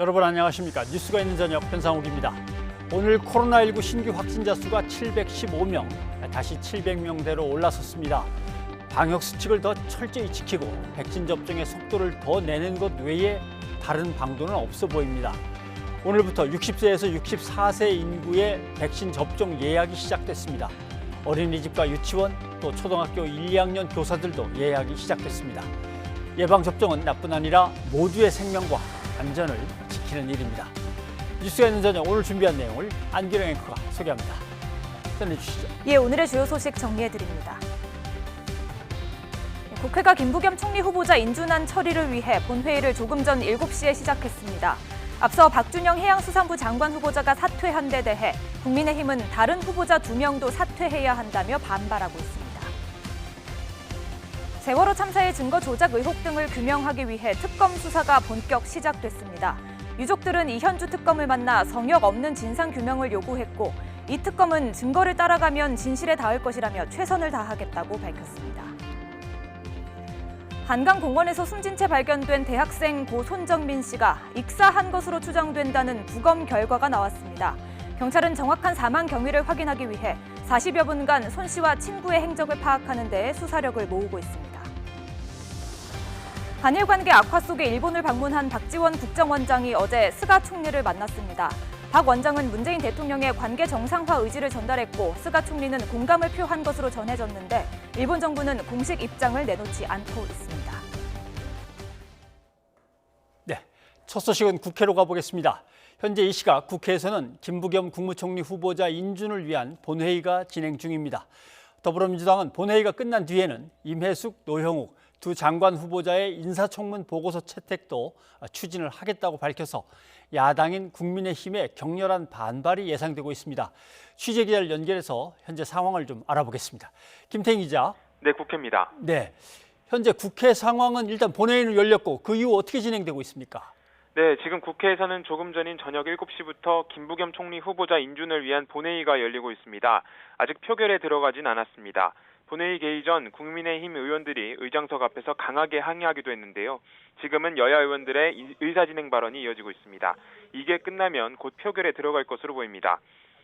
여러분 안녕하십니까? 뉴스가 있는 저녁 변상욱입니다. 오늘 코로나19 신규 확진자 수가 715명, 다시 700명대로 올라섰습니다. 방역 수칙을 더 철저히 지키고 백신 접종의 속도를 더 내는 것 외에 다른 방도는 없어 보입니다. 오늘부터 60세에서 64세 인구의 백신 접종 예약이 시작됐습니다. 어린이집과 유치원, 또 초등학교 1, 2학년 교사들도 예약이 시작됐습니다. 예방접종은 나뿐 아니라 모두의 생명과 안전을 지키는 일입니다. 뉴스가 있는 저녁 오늘 준비한 내용을 안기령 앵커가 소개합니다. 전해주시죠. 예, 오늘의 주요 소식 정리해드립니다. 국회가 김부겸 총리 후보자 인준안 처리를 위해 본회의를 조금 전 7시에 시작했습니다. 앞서 박준영 해양수산부 장관 후보자가 사퇴한 데 대해 국민의힘은 다른 후보자 2명도 사퇴해야 한다며 반발하고 있습니다. 세월호 참사의 증거 조작 의혹 등을 규명하기 위해 특검 수사가 본격 시작됐습니다. 유족들은 이현주 특검을 만나 성역 없는 진상 규명을 요구했고, 이 특검은 증거를 따라가면 진실에 닿을 것이라며 최선을 다하겠다고 밝혔습니다. 한강공원에서 숨진 채 발견된 대학생 고 손정민 씨가 익사한 것으로 추정된다는 부검 결과가 나왔습니다. 경찰은 정확한 사망 경위를 확인하기 위해 40여 분간 손 씨와 친구의 행적을 파악하는 데 수사력을 모으고 있습니다. 한일 관계 악화 속에 일본을 방문한 박지원 국정원장이 어제 스가 총리를 만났습니다. 박 원장은 문재인 대통령의 관계 정상화 의지를 전달했고, 스가 총리는 공감을 표한 것으로 전해졌는데 일본 정부는 공식 입장을 내놓지 않고 있습니다. 네, 첫 소식은 국회로 가보겠습니다. 현재 이 시각 국회에서는 김부겸 국무총리 후보자 인준을 위한 본회의가 진행 중입니다. 더불어민주당은 본회의가 끝난 뒤에는 임혜숙, 노형욱 두 장관 후보자의 인사청문 보고서 채택도 추진을 하겠다고 밝혀서 야당인 국민의힘의 격렬한 반발이 예상되고 있습니다. 취재기자를 연결해서 현재 상황을 좀 알아보겠습니다. 김태희 기자. 네, 국회입니다. 네, 현재 국회 상황은 일단 본회의는 열렸고 그 이후 어떻게 진행되고 있습니까? 네, 지금 국회에서는 조금 전인 저녁 7시부터 김부겸 총리 후보자 인준을 위한 본회의가 열리고 있습니다. 아직 표결에 들어가진 않았습니다. 본회의 개의 전 국민의힘 의원들이 의장석 앞에서 강하게 항의하기도 했는데요. 지금은 여야 의원들의 의사진행 발언이 이어지고 있습니다. 이게 끝나면 곧 표결에 들어갈 것으로 보입니다.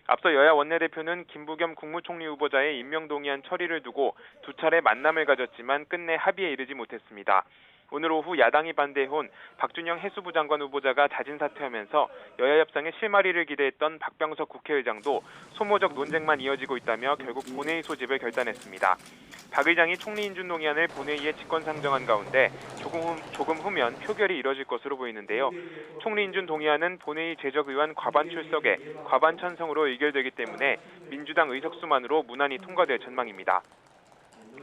앞서 여야 원내대표는 김부겸 국무총리 후보자의 임명 동의안 처리를 두고 두 차례 만남을 가졌지만 끝내 합의에 이르지 못했습니다. 오늘 오후 야당이 반대해온 박준영 해수부 장관 후보자가 자진 사퇴하면서 여야 협상의 실마리를 기대했던 박병석 국회의장도 소모적 논쟁만 이어지고 있다며 결국 본회의 소집을 결단했습니다. 박 의장이 총리 인준 동의안을 본회의에 직권상정한 가운데 조금 후면 표결이 이뤄질 것으로 보이는데요. 총리 인준 동의안은 본회의 제적의원 과반 출석에 과반 찬성으로 의결되기 때문에 민주당 의석수만으로 무난히 통과될 전망입니다.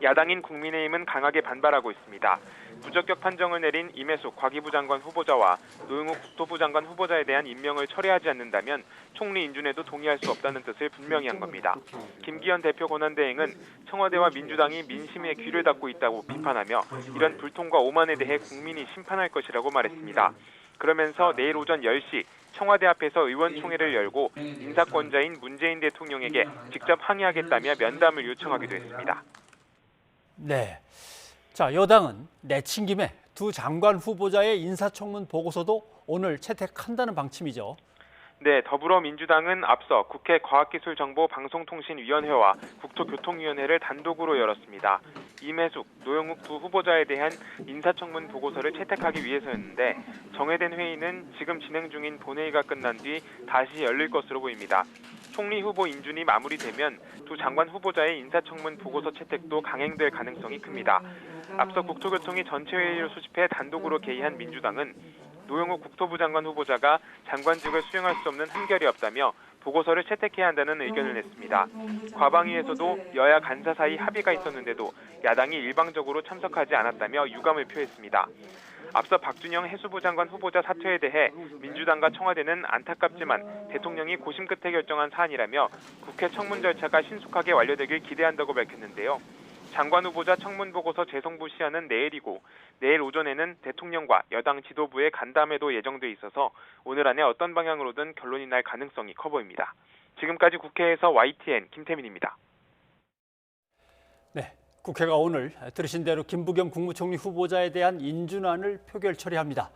야당인 국민의힘은 강하게 반발하고 있습니다. 부적격 판정을 내린 임혜숙 과기부 장관 후보자와 노영욱 국토부 장관 후보자에 대한 임명을 철회하지 않는다면 총리 인준에도 동의할 수 없다는 뜻을 분명히 한 겁니다. 김기현 대표 권한대행은 청와대와 민주당이 민심에 귀를 닫고 있다고 비판하며 이런 불통과 오만에 대해 국민이 심판할 것이라고 말했습니다. 그러면서 내일 오전 10시 청와대 앞에서 의원총회를 열고 인사권자인 문재인 대통령에게 직접 항의하겠다며 면담을 요청하기도 했습니다. 네, 자, 여당은 내친 김에 두 장관 후보자의 인사청문 보고서도 오늘 채택한다는 방침이죠. 네, 더불어민주당은 앞서 국회 과학기술정보방송통신위원회와 국토교통위원회를 단독으로 열었습니다. 임혜숙, 노영욱 두 후보자에 대한 인사청문 보고서를 채택하기 위해서였는데 정회된 회의는 지금 진행 중인 본회의가 끝난 뒤 다시 열릴 것으로 보입니다. 총리 후보 인준이 마무리되면 두 장관 후보자의 인사청문 보고서 채택도 강행될 가능성이 큽니다. 앞서 국토교통위 전체회의를 소집해 단독으로 개의한 민주당은 노영욱 국토부 장관 후보자가 장관직을 수행할 수 없는 한결이 없다며 보고서를 채택해야 한다는 의견을 냈습니다. 과방위에서도 여야 간사 사이 합의가 있었는데도 야당이 일방적으로 참석하지 않았다며 유감을 표했습니다. 앞서 박준영 해수부 장관 후보자 사퇴에 대해 민주당과 청와대는 안타깝지만 대통령이 고심 끝에 결정한 사안이라며 국회 청문 절차가 신속하게 완료되길 기대한다고 밝혔는데요. 장관 후보자 청문 보고서 재송부 시한은 내일이고 내일 오전에는 대통령과 여당 지도부의 간담회도 예정돼 있어서 오늘 안에 어떤 방향으로든 결론이 날 가능성이 커 보입니다. 지금까지 국회에서 YTN 김태민입니다. 네, 국회가 오늘 들으신 대로 김부겸 국무총리 후보자에 대한 인준안을 표결 처리합니다.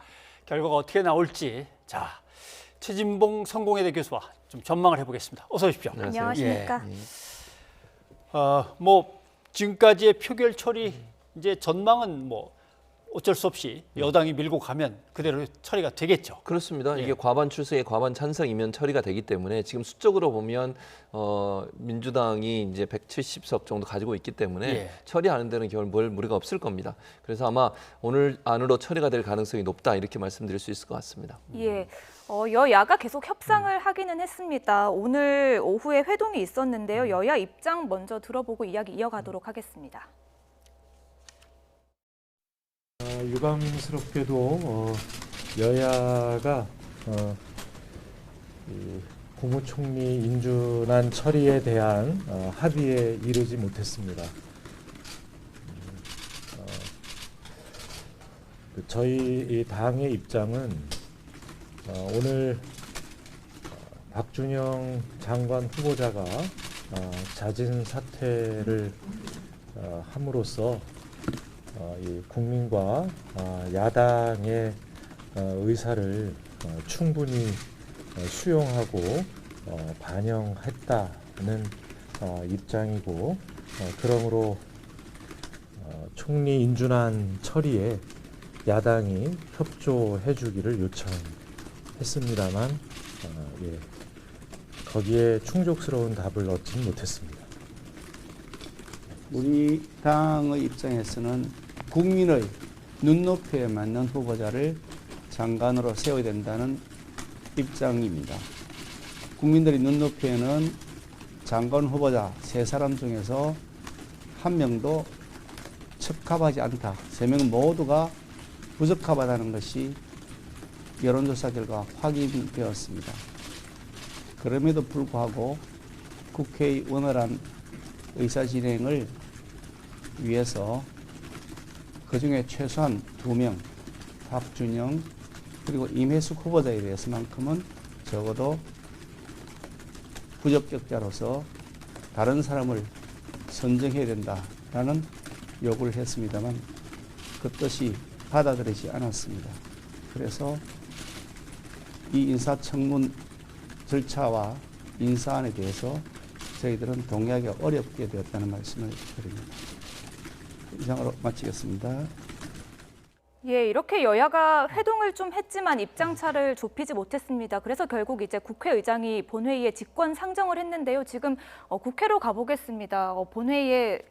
결과가 어떻게 나올지 자, 최진봉 성공회대 교수와 좀 전망을 해보겠습니다. 어서 오십시오. 안녕하십니까? 뭐 지금까지의 표결 처리 이제 전망은 뭐 어쩔 수 없이 여당이 밀고 가면 그대로 처리가 되겠죠. 그렇습니다. 예. 이게 과반 출석에 과반 찬성이면 처리가 되기 때문에 지금 수적으로 보면 민주당이 이제 170석 정도 가지고 있기 때문에 예. 처리하는 데는 겨울 뭘 무리가 없을 겁니다. 그래서 아마 오늘 안으로 처리가 될 가능성이 높다 이렇게 말씀드릴 수 있을 것 같습니다. 예. 여야가 계속 협상을 하기는 했습니다. 오늘 오후에 회동이 있었는데요. 여야 입장 먼저 들어보고 이야기 이어가도록 하겠습니다. 유감스럽게도 여야가 이 국무총리 인준안 처리에 대한 합의에 이르지 못했습니다. 저희 당의 입장은 오늘 박준영 장관 후보자가 자진 사퇴를 함으로써 이 국민과 야당의 의사를 충분히 수용하고 반영했다는 입장이고 그러므로 총리 인준안 처리에 야당이 협조해 주기를 요청했습니다만 거기에 충족스러운 답을 얻지 못했습니다. 우리 당의 입장에서는 국민의 눈높이에 맞는 후보자를 장관으로 세워야 된다는 입장입니다. 국민들의 눈높이에는 장관 후보자 3사람 중에서 한 명도 적합하지 않다. 3명 모두가 부적합하다는 것이 여론조사 결과 확인되었습니다. 그럼에도 불구하고 국회의 원활한 의사진행을 위해서 그중에 최소한 2명, 박준영 그리고 임혜숙 후보자에 대해서만큼은 적어도 부적격자로서 다른 사람을 선정해야 된다라는 요구를 했습니다만 그 뜻이 받아들이지 않았습니다. 그래서 이 인사청문 절차와 인사안에 대해서 저희들은 동의하기가 어렵게 되었다는 말씀을 드립니다. 이상으로 마치겠습니다. 예, 이렇게 여야가 회동을 좀 했지만 입장차를 좁히지 못했습니다. 그래서 결국 이제 국회의장이 본회의에 직권 상정을 했는데요. 지금 국회로 가보겠습니다. 본회의에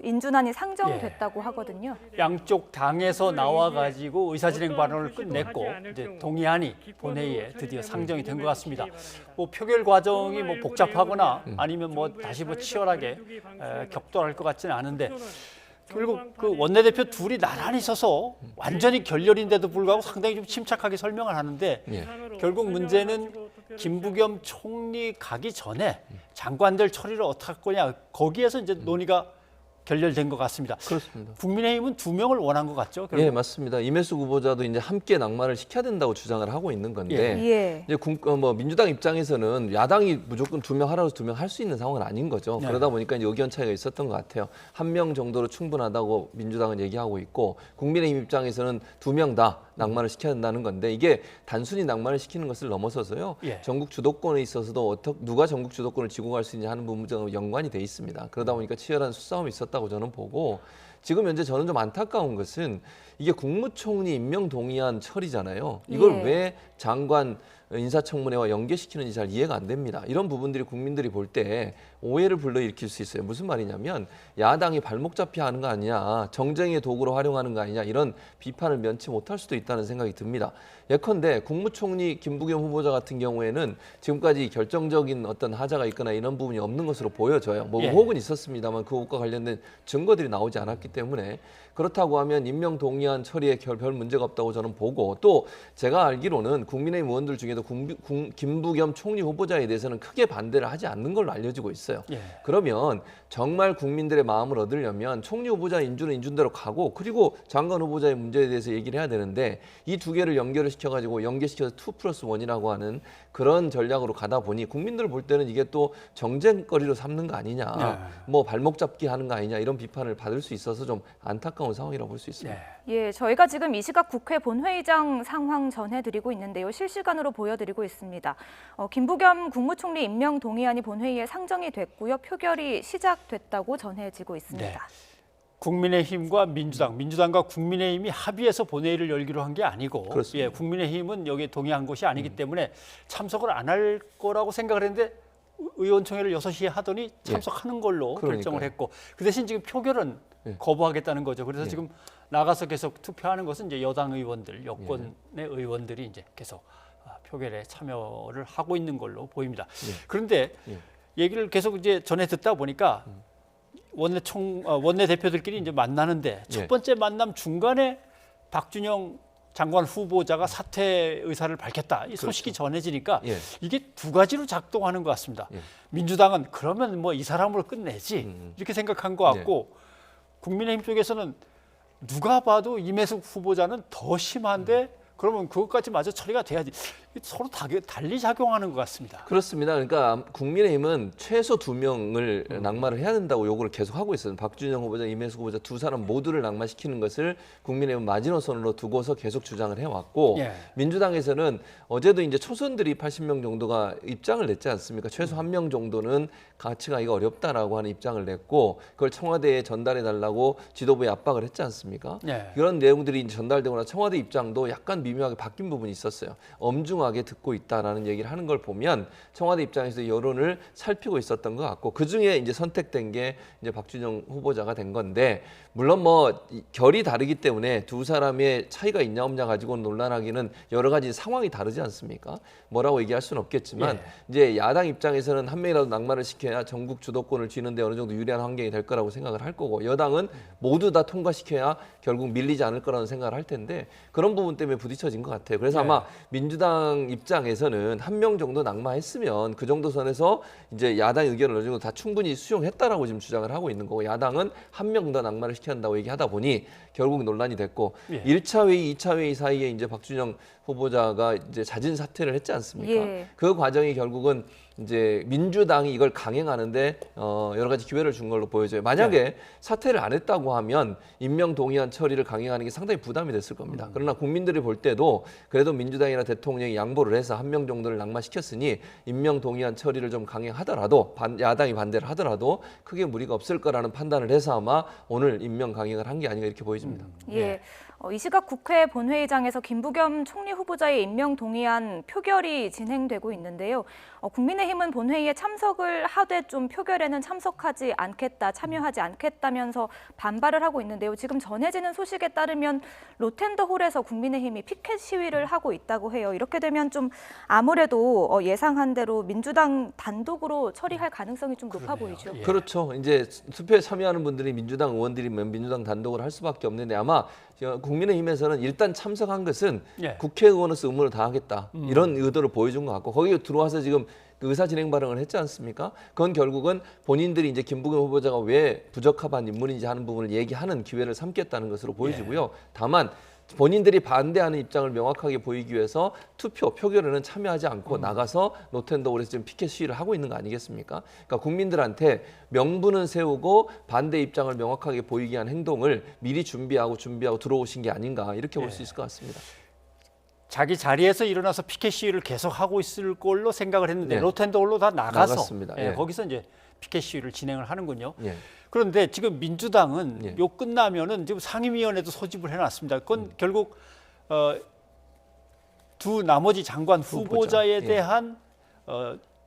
인준안이 상정됐다고 하거든요. 양쪽 당에서 나와가지고 의사진행 발언을 끝냈고 이제 동의안이 본회의에 드디어 상정이 된 것 같습니다. 뭐 표결 과정이 뭐 복잡하거나 아니면 뭐 다시 뭐 치열하게 격돌할 것 같지는 않은데 결국 그 원내대표 둘이 나란히 서서 완전히 결렬인데도 불구하고 상당히 좀 침착하게 설명을 하는데 예. 결국 문제는 김부겸 총리 가기 전에 장관들 처리를 어떻게 할 거냐 거기에서 이제 논의가 결렬된 것 같습니다. 그렇습니다. 국민의힘은 2명을 원한 것 같죠? 결국? 예, 맞습니다. 임혜숙 후보자도 이제 함께 낙마를 시켜야 된다고 주장을 하고 있는 건데 예. 이제 민주당 입장에서는 야당이 무조건 2명 하라고 2명 할 수 있는 상황은 아닌 거죠. 네. 그러다 보니까 이제 의견 차이가 있었던 것 같아요. 1명 정도로 충분하다고 민주당은 얘기하고 있고 국민의힘 입장에서는 2명 다 낙마를 시켜야 된다는 건데 이게 단순히 낙마를 시키는 것을 넘어서서요. 예. 전국 주도권에 있어서도 누가 전국 주도권을 쥐고 갈 수 있냐 하는 부분과 연관이 돼 있습니다. 그러다 보니까 치열한 수싸움이 있었다고 저는 보고 지금 현재 저는 좀 안타까운 것은 이게 국무총리 임명 동의안 처리잖아요. 이걸 예. 왜 장관 인사청문회와 연계시키는지 잘 이해가 안 됩니다. 이런 부분들이 국민들이 볼 때 오해를 불러일으킬 수 있어요. 무슨 말이냐면 야당이 발목 잡혀 하는 거 아니냐, 정쟁의 도구로 활용하는 거 아니냐 이런 비판을 면치 못할 수도 있다는 생각이 듭니다. 예컨대 국무총리 김부겸 후보자 같은 경우에는 지금까지 결정적인 어떤 하자가 있거나 이런 부분이 없는 것으로 보여져요. 뭐 예. 의혹은 있었습니다만 그것과 관련된 증거들이 나오지 않았기 때문에 그렇다고 하면 임명 동의안 처리에 별 문제가 없다고 저는 보고 또 제가 알기로는 국민의힘 의원들 중에도 김부겸 총리 후보자에 대해서는 크게 반대를 하지 않는 걸로 알려지고 있어요. 예. 그러면 정말 국민들의 마음을 얻으려면 총리 후보자 인준은 인준대로 가고 그리고 장관 후보자의 문제에 대해서 얘기를 해야 되는데 이 두 개를 연결을 연결시켜가지고 연계시켜서 2+1이라고 하는 그런 전략으로 가다 보니 국민들 볼 때는 이게 또 정쟁거리로 삼는 거 아니냐, 네. 뭐 발목 잡기 하는 거 아니냐 이런 비판을 받을 수 있어서 좀 안타까운 상황이라고 볼 수 있습니다. 네. 예, 저희가 지금 이 시각 국회 본회의장 상황 전해드리고 있는데요. 실시간으로 보여드리고 있습니다. 김부겸 국무총리 임명 동의안이 본회의에 상정이 됐고요. 표결이 시작됐다고 전해지고 있습니다. 네. 국민의힘과 민주당과 국민의힘이 합의해서 본회의를 열기로 한 게 아니고, 그렇습니다. 예, 국민의힘은 여기에 동의한 것이 아니기 때문에 참석을 안 할 거라고 생각을 했는데 의원총회를 6시에 하더니 참석하는 걸로 결정을 그러니까요. 했고, 그 대신 지금 표결은 거부하겠다는 거죠. 그래서 지금 나가서 계속 투표하는 것은 이제 여당 의원들, 여권의 의원들이 이제 계속 표결에 참여를 하고 있는 걸로 보입니다. 그런데 얘기를 계속 이제 전해 듣다 보니까 원내 대표들끼리 이제 만나는데 첫 번째 만남 중간에 박준영 장관 후보자가 사퇴 의사를 밝혔다. 이 소식이 전해지니까 이게 두 가지로 작동하는 것 같습니다. 민주당은 그러면 뭐 이 사람으로 끝내지 이렇게 생각한 것 같고 국민의힘 쪽에서는 누가 봐도 임혜숙 후보자는 더 심한데 그러면 그것까지 마저 처리가 돼야지. 서로 달리 작용하는 것 같습니다. 그렇습니다. 그러니까 국민의힘은 최소 2명을 낙마를 해야 된다고 요구를 계속 하고 있어요. 박준영 후보자, 임혜숙 후보자 두 사람 모두를 낙마시키는 것을 국민의힘은 마지노선으로 두고서 계속 주장을 해왔고 민주당에서는 어제도 이제 초선들이 80명 정도가 입장을 냈지 않습니까? 최소 1명 정도는 같이 가기가 어렵다라고 하는 입장을 냈고 그걸 청와대에 전달해달라고 지도부에 압박을 했지 않습니까? 그런 내용들이 이제 전달되고 나서 청와대 입장도 약간 미묘하게 바뀐 부분이 있었어요. 엄중하게 듣고 있다라는 얘기를 하는 걸 보면 청와대 입장에서 여론을 살피고 있었던 것 같고 그 중에 이제 선택된 게 이제 박준영 후보자가 된 건데 물론 뭐 결이 다르기 때문에 두 사람의 차이가 있냐 없냐 가지고 논란하기는 여러 가지 상황이 다르지 않습니까? 뭐라고 얘기할 수는 없겠지만 이제 야당 입장에서는 한 명이라도 낙마를 시켜야 전국 주도권을 쥐는데 어느 정도 유리한 환경이 될 거라고 생각을 할 거고 여당은 모두 다 통과시켜야 결국 밀리지 않을 거라는 생각을 할 텐데 그런 부분 때문에 부딪혀진 것 같아요. 그래서 아마 민주당 입장에서는 1명 정도 낙마했으면 그 정도 선에서 이제 야당 의견을 어느 정도 다 충분히 수용했다라고 지금 주장을 하고 있는 거고 야당은 1명 더 낙마를 시켜야 한다고 얘기하다 보니 결국 논란이 됐고 1차 회의, 2차 회의 사이에 이제 박준영 후보자가 이제 자진 사퇴를 했지 않습니까? 그 과정이 결국은 이제 민주당이 이걸 강행하는데 여러 가지 기회를 준 걸로 보여져요. 만약에 사퇴를 안 했다고 하면 임명 동의안 처리를 강행하는 게 상당히 부담이 됐을 겁니다. 그러나 국민들이 볼 때도 그래도 민주당이나 대통령이 양보를 해서 1명 정도를 낙마시켰으니 임명 동의안 처리를 좀 강행하더라도 야당이 반대를 하더라도 크게 무리가 없을 거라는 판단을 해서 아마 오늘 임명 강행을 한 게 아닌가 이렇게 보여집니다. 이 시각 국회 본회의장에서 김부겸 총리 후보자의 임명 동의안 표결이 진행되고 있는데요. 국민의힘은 본회의에 참석을 하되 좀 표결에는 참석하지 않겠다, 참여하지 않겠다면서 반발을 하고 있는데요. 지금 전해지는 소식에 따르면 로텐더홀에서 국민의힘이 피켓 시위를 하고 있다고 해요. 이렇게 되면 좀 아무래도 예상한 대로 민주당 단독으로 처리할 가능성이 좀 높아 보이죠. 그렇죠. 이제 투표에 참여하는 분들이 민주당 의원들이면 민주당 단독으로 할 수밖에 없는데 아마 국민의힘에서는 일단 참석한 것은 국회의원으로서 의무를 다하겠다 이런 의도를 보여준 것 같고 거기에 들어와서 지금 의사 진행 발언을 했지 않습니까? 그건 결국은 본인들이 이제 김부겸 후보자가 왜 부적합한 인물인지 하는 부분을 얘기하는 기회를 삼겠다는 것으로 보여지고요. 다만 본인들이 반대하는 입장을 명확하게 보이기 위해서 표결에는 참여하지 않고 나가서 노텐더홀에서 지금 피켓 시위를 하고 있는 거 아니겠습니까? 그러니까 국민들한테 명분은 세우고 반대 입장을 명확하게 보이게 한 행동을 미리 준비하고 들어오신 게 아닌가 이렇게 볼 수 있을 것 같습니다. 자기 자리에서 일어나서 피켓 시위를 계속 하고 있을 걸로 생각을 했는데 로텐더홀로 다 나갔습니다. 거기서 이제 피켓 시위를 진행을 하는군요. 그런데 지금 민주당은 요 끝나면은 지금 상임위원회도 소집을 해놨습니다. 그건 결국 두 나머지 장관 후보자에 대한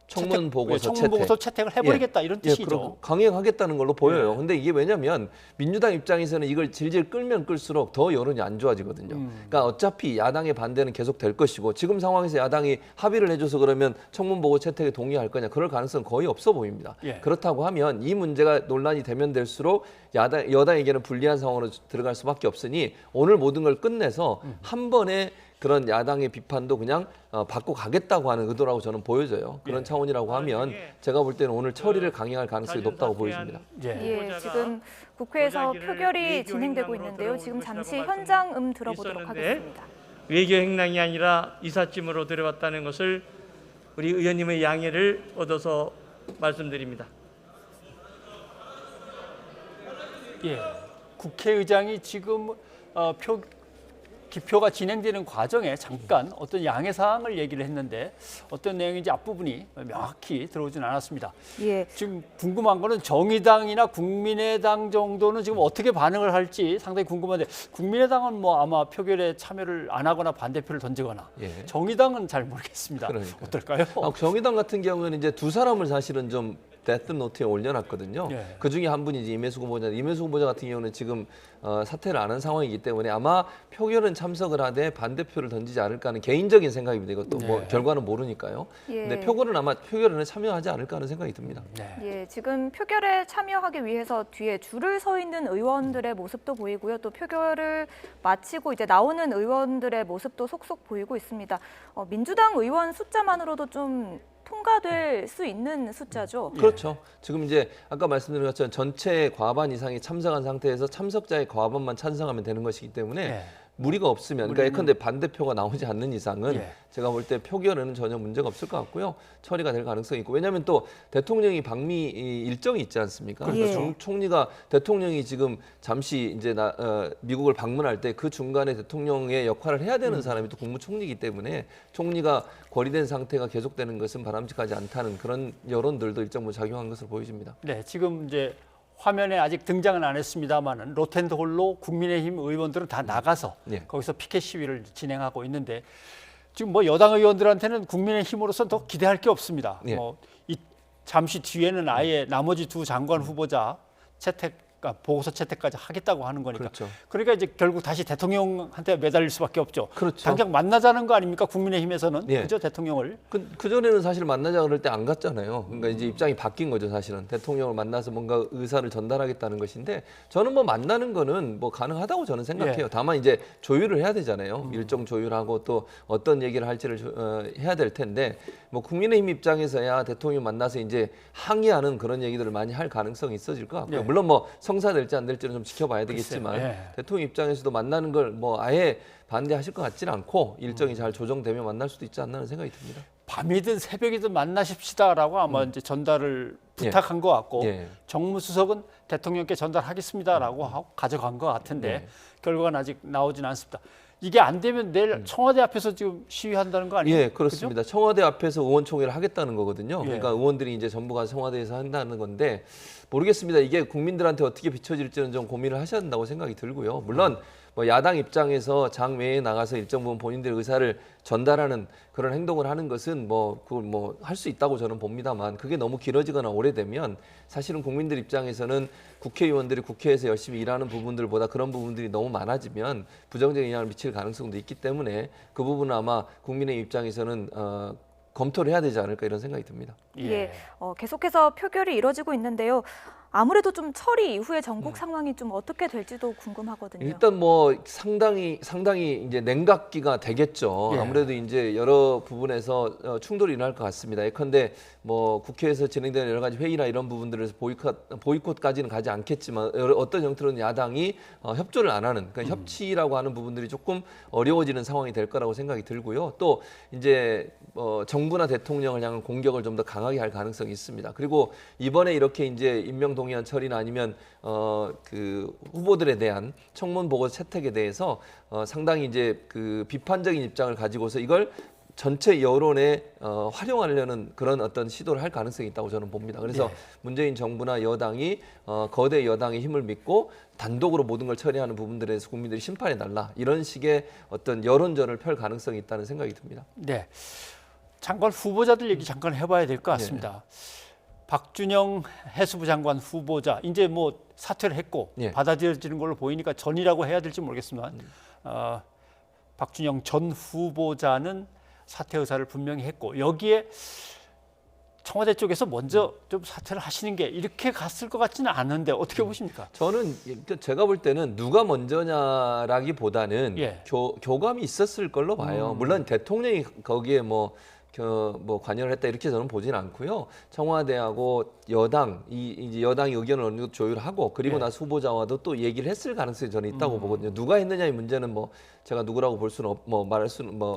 청문 보고서 채택을 해버리겠다 이런 뜻이죠. 강행하겠다는 걸로 보여요. 근데 이게 왜냐하면 민주당 입장에서는 이걸 질질 끌면 끌수록 더 여론이 안 좋아지거든요. 그러니까 어차피 야당의 반대는 계속 될 것이고 지금 상황에서 야당이 합의를 해줘서 그러면 청문 보고 채택에 동의할 거냐 그럴 가능성은 거의 없어 보입니다. 그렇다고 하면 이 문제가 논란이 되면 될수록 여당에게는 불리한 상황으로 들어갈 수밖에 없으니 오늘 모든 걸 끝내서 한 번에 그런 야당의 비판도 그냥 받고 가겠다고 하는 의도라고 저는 보여져요. 그런 차원이라고 하면 제가 볼 때는 오늘 처리를 강행할 가능성이 높다고 보여집니다. 지금 국회에서 표결이 진행되고 있는데요. 지금 잠시 현장 들어보도록 하겠습니다. 외교 행랑이 아니라 이삿짐으로 들어왔다는 것을 우리 의원님의 양해를 얻어서 말씀드립니다. 예, 국회의장이 지금 기표가 진행되는 과정에 잠깐 어떤 양해 사항을 얘기를 했는데 어떤 내용인지 앞부분이 명확히 들어오진 않았습니다. 예. 지금 궁금한 거는 정의당이나 국민의당 정도는 지금 어떻게 반응을 할지 상당히 궁금한데 국민의당은 뭐 아마 표결에 참여를 안 하거나 반대표를 던지거나 예. 정의당은 잘 모르겠습니다. 그러니까요. 어떨까요? 정의당 같은 경우는 이제 두 사람을 사실은 좀 데스 노트에 올려놨거든요. 예. 그 중에 한 분이 이제 임혜수 후보자. 임혜수 후보자 같은 경우는 지금 사퇴를 안 한 상황이기 때문에 아마 표결은 참석을 하되 반대표를 던지지 않을까 하는 개인적인 생각입니다. 이것도 뭐 네. 결과는 모르니까요. 예. 근데 표결은 참여하지 않을까 하는 생각이 듭니다. 네. 예, 지금 표결에 참여하기 위해서 뒤에 줄을 서 있는 의원들의 모습도 보이고요. 또 표결을 마치고 이제 나오는 의원들의 모습도 속속 보이고 있습니다. 민주당 의원 숫자만으로도 좀 통과될 수 있는 숫자죠. 그렇죠. 지금 이제 아까 말씀드린 것처럼 전체 과반 이상이 참석한 상태에서 참석자의 과반만 찬성하면 되는 것이기 때문에 네. 무리가 없으면, 그러니까 예컨대 반대표가 나오지 않는 이상은 예. 제가 볼 때 표결에는 전혀 문제가 없을 것 같고요. 처리가 될 가능성이 있고, 왜냐하면 또 대통령이 방미 일정이 있지 않습니까? 그러니까 예. 총리가 대통령이 지금 잠시 이제 미국을 방문할 때 그 중간에 대통령의 역할을 해야 되는 사람이 또 국무총리이기 때문에 총리가 고리된 상태가 계속되는 것은 바람직하지 않다는 그런 여론들도 일정 부분 작용한 것으로 보여집니다. 네, 지금 이제 화면에 아직 등장은 안 했습니다만은 로텐드홀로 국민의힘 의원들은 다 나가서 예. 거기서 피켓 시위를 진행하고 있는데 지금 뭐 여당 의원들한테는 국민의힘으로서 더 기대할 게 없습니다. 예. 잠시 뒤에는 아예 나머지 두 장관 후보자 보고서 채택까지 하겠다고 하는 거니까. 그렇죠. 그러니까 이제 결국 다시 대통령한테 매달릴 수밖에 없죠. 그렇죠. 당장 만나자는 거 아닙니까? 국민의힘에서는 예. 그죠 대통령을. 그전에는 사실 만나자 그럴 때 안 갔잖아요. 그러니까 이제 입장이 바뀐 거죠, 사실은. 대통령을 만나서 뭔가 의사를 전달하겠다는 것인데 저는 뭐 만나는 거는 뭐 가능하다고 저는 생각해요. 예. 다만 이제 조율을 해야 되잖아요. 일정 조율하고 또 어떤 얘기를 할지를 해야 될 텐데 뭐 국민의힘 입장에서야 대통령 만나서 이제 항의하는 그런 얘기들을 많이 할 가능성이 있어질 것 같고요. 예. 물론 뭐 성사될지 안 될지는 좀 지켜봐야 되겠지만 글쎄요. 예. 대통령 입장에서도 만나는 걸 뭐 아예 반대하실 것 같지는 않고 일정이 잘 조정되면 만날 수도 있지 않나 하는 생각이 듭니다. 밤이든 새벽이든 만나십시다라고 아마 이제 전달을 부탁한 것 같고 예. 정무수석은 대통령께 전달하겠습니다라고 하고 가져간 것 같은데 예. 결과는 아직 나오진 않습니다. 이게 안 되면 내일 청와대 앞에서 지금 시위한다는 거 아니에요? 예, 그렇습니다. 청와대 앞에서 의원총회를 하겠다는 거거든요. 예. 그러니까 의원들이 이제 전부 가서 청와대에서 한다는 건데 모르겠습니다. 이게 국민들한테 어떻게 비춰질지는 좀 고민을 하셔야 된다고 생각이 들고요. 물론 뭐 야당 입장에서 장외에 나가서 일정 부분 본인들의 의사를 전달하는 그런 행동을 하는 것은 뭐 그걸 뭐 할 수 있다고 저는 봅니다만 그게 너무 길어지거나 오래되면 사실은 국민들 입장에서는 국회의원들이 국회에서 열심히 일하는 부분들보다 그런 부분들이 너무 많아지면 부정적인 영향을 미칠 가능성도 있기 때문에 그 부분은 아마 국민의 입장에서는 검토를 해야 되지 않을까 이런 생각이 듭니다. 예, 계속해서 표결이 이뤄지고 있는데요. 아무래도 좀 처리 이후의 전국 상황이 좀 어떻게 될지도 궁금하거든요. 일단 뭐 상당히 이제 냉각기가 되겠죠. 예. 아무래도 이제 여러 부분에서 충돌이 일어날 것 같습니다. 예컨대 뭐 국회에서 진행되는 여러 가지 회의나 이런 부분들에서 보이콧까지는 가지 않겠지만 어떤 형태로는 야당이 협조를 안 하는 그러니까 협치라고 하는 부분들이 조금 어려워지는 상황이 될 거라고 생각이 들고요. 또 이제 정부나 대통령을 향한 공격을 좀 더 강하게 할 가능성이 있습니다. 그리고 이번에 이렇게 이제 임명동의안 처리나 아니면 그 후보들에 대한 청문 보고 채택에 대해서 상당히 이제 그 비판적인 입장을 가지고서 이걸 전체 여론에 활용하려는 그런 어떤 시도를 할 가능성이 있다고 저는 봅니다. 그래서 문재인 정부나 여당이 거대 여당의 힘을 믿고 단독으로 모든 걸 처리하는 부분들에 대해서 국민들이 심판해달라 이런 식의 어떤 여론전을 펼 가능성이 있다는 생각이 듭니다. 네, 장관 후보자들 얘기 잠깐 해봐야 될 것 같습니다. 박준영 해수부 장관 후보자 이제 뭐 사퇴를 했고 예. 받아들여지는 걸로 보이니까 전이라고 해야 될지 모르겠지만 박준영 전 후보자는 사퇴 의사를 분명히 했고 여기에 청와대 쪽에서 먼저 좀 사퇴를 하시는 게 이렇게 갔을 것 같지는 않은데 어떻게 보십니까? 저는 제가 볼 때는 누가 먼저냐라기보다는 예. 교감이 있었을 걸로 봐요. 물론 대통령이 거기에 뭐 뭐 관여를 했다 이렇게 저는 보지는 않고요. 청와대하고 이제 여당이 의견을 어느 정도 조율하고 그리고 예. 나서 후보자와도 또 얘기를 했을 가능성이 저는 있다고 보거든요. 누가 했느냐의 문제는 뭐 제가 누구라고 볼 수는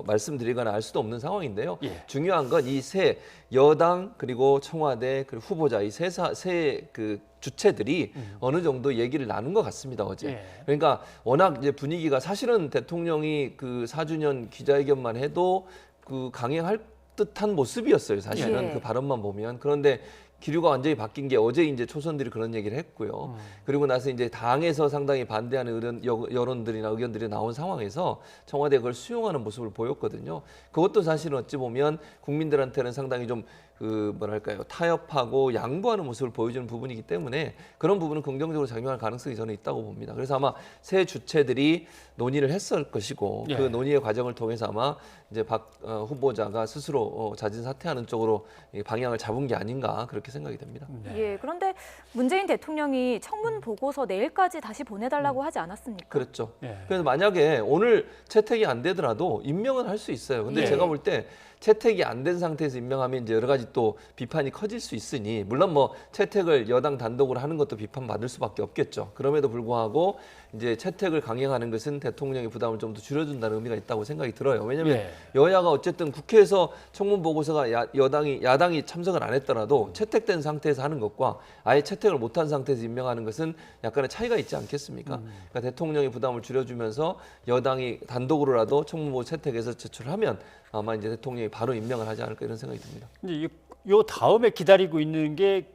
말씀드리거나 알 수도 없는 상황인데요. 예. 중요한 건 이 세 여당 그리고 청와대 그리고 후보자 이 세 그 주체들이 어느 정도 얘기를 나눈 것 같습니다 어제. 예. 그러니까 워낙 이제 분위기가 사실은 대통령이 그 4주년 기자회견만 해도 그 강행할 듯한 모습이었어요 사실은 예. 그 발언만 보면. 그런데 기류가 완전히 바뀐 게 어제 이제 초선들이 그런 얘기를 했고요. 그리고 나서 이제 당에서 상당히 반대하는 여론들이나 의견들이 나온 상황에서 청와대가 그걸 수용하는 모습을 보였거든요. 그것도 사실은 어찌 보면 국민들한테는 상당히 좀 그 뭐랄까요 타협하고 양보하는 모습을 보여주는 부분이기 때문에 그런 부분은 긍정적으로 작용할 가능성이 저는 있다고 봅니다. 그래서 아마 세 주체들이 논의를 했을 것이고 예. 그 논의의 과정을 통해서 아마 이제 박 후보자가 스스로 자진 사퇴하는 쪽으로 방향을 잡은 게 아닌가 그렇게 생각이 됩니다. 네. 예, 그런데 문재인 대통령이 청문 보고서 내일까지 다시 보내달라고 하지 않았습니까? 그렇죠. 예. 그래서 만약에 오늘 채택이 안 되더라도 임명은 할 수 있어요. 근데 예. 제가 볼 때 채택이 안 된 상태에서 임명하면 이제 여러 가지 또 비판이 커질 수 있으니 물론 뭐 채택을 여당 단독으로 하는 것도 비판받을 수밖에 없겠죠. 그럼에도 불구하고 이제 채택을 강행하는 것은 대통령의 부담을 좀 더 줄여준다는 의미가 있다고 생각이 들어요. 왜냐하면 예. 여야가 어쨌든 국회에서 청문 보고서가 야당이 참석을 안 했더라도 채택된 상태에서 하는 것과 아예 채택을 못한 상태에서 임명하는 것은 약간의 차이가 있지 않겠습니다. 그러니까 대통령의 부담을 줄여주면서 여당이 단독으로라도 청문 보고 채택해서 제출하면 아마 이제 대통령이 바로 임명을 하지 않을까 이런 생각이 듭니다. 이제 요 다음에 기다리고 있는 게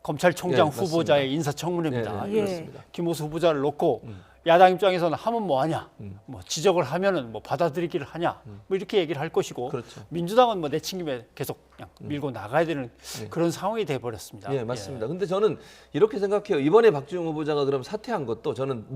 검찰총장 네, 맞습니다. 후보자의 인사청문회입니다. 네, 예. 그렇습니다. 김호수 후보자를 놓고 야당 입장에서는 하면 뭐 하냐, 뭐 지적을 하면은 뭐 받아들이기를 하냐, 뭐 이렇게 얘기를 할 것이고 그렇죠. 민주당은 뭐 내친김에 계속 그냥 밀고 나가야 되는 그런 상황이 돼 버렸습니다. 예, 맞습니다. 근데 저는 이렇게 생각해요. 이번에 박주영 후보자가 그럼 사퇴한 것도 저는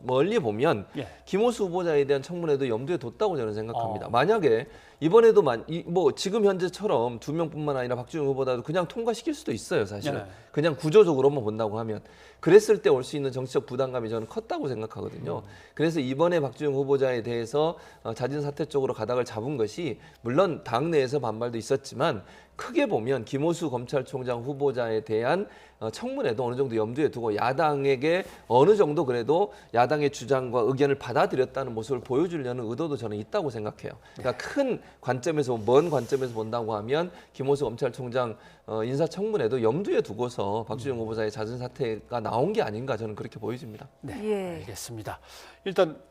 멀리 보면 예. 김호수 후보자에 대한 청문회도 염두에 뒀다고 저는 생각합니다. 어. 만약에 이번에도 뭐 지금 현재처럼 2명뿐만 아니라 박주영 후보자도 그냥 통과시킬 수도 있어요, 사실은. 네. 그냥 구조적으로만 본다고 하면 그랬을 때 올 수 있는 정치적 부담감이 저는 컸다고 생각하거든요. 그래서 이번에 박주영 후보자에 대해서 자진 사퇴 쪽으로 가닥을 잡은 것이 물론 당내에서 반발도 있었지만 크게 보면 김호수 검찰총장 후보자에 대한 청문회도 어느 정도 염두에 두고 야당에게 어느 정도 그래도 야당의 주장과 의견을 받아들였다는 모습을 보여주려는 의도도 저는 있다고 생각해요. 그러니까 큰 관점에서 먼 관점에서 본다고 하면 김호수 검찰총장 인사청문회도 염두에 두고서 박주영 후보자의 자진 사퇴가 나온 게 아닌가 저는 그렇게 보여집니다. 네, 예. 알겠습니다. 일단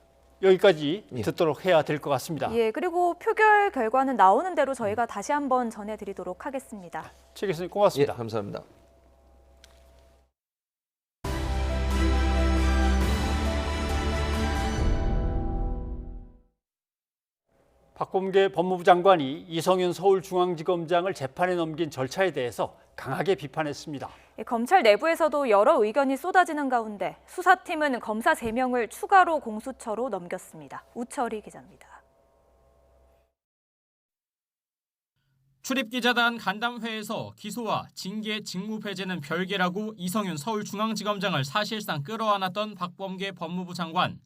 여기까지 예. 듣도록 해야 될 것 같습니다. 예, 그리고 표결 결과는 나오는 대로 저희가 다시 한번 전해드리도록 하겠습니다. 최 교수님 예, 고맙습니다. 감사합니다. 박범계 법무부 장관이 이성윤 서울중앙지검장을 재판에 넘긴 절차에 대해서 강하게 비판했습니다. 예, 검찰 내부에서도 여러 의견이 쏟아지는 가운데 수사팀은 검사 3명을 추가로 공수처로 넘겼습니다. 우철희 기자입니다. 출입기자단 간담회에서 기소와 징계 직무배제는 별개라고 이성윤 서울중앙지검장을 사실상 끌어안았던 박범계 법무부 장관.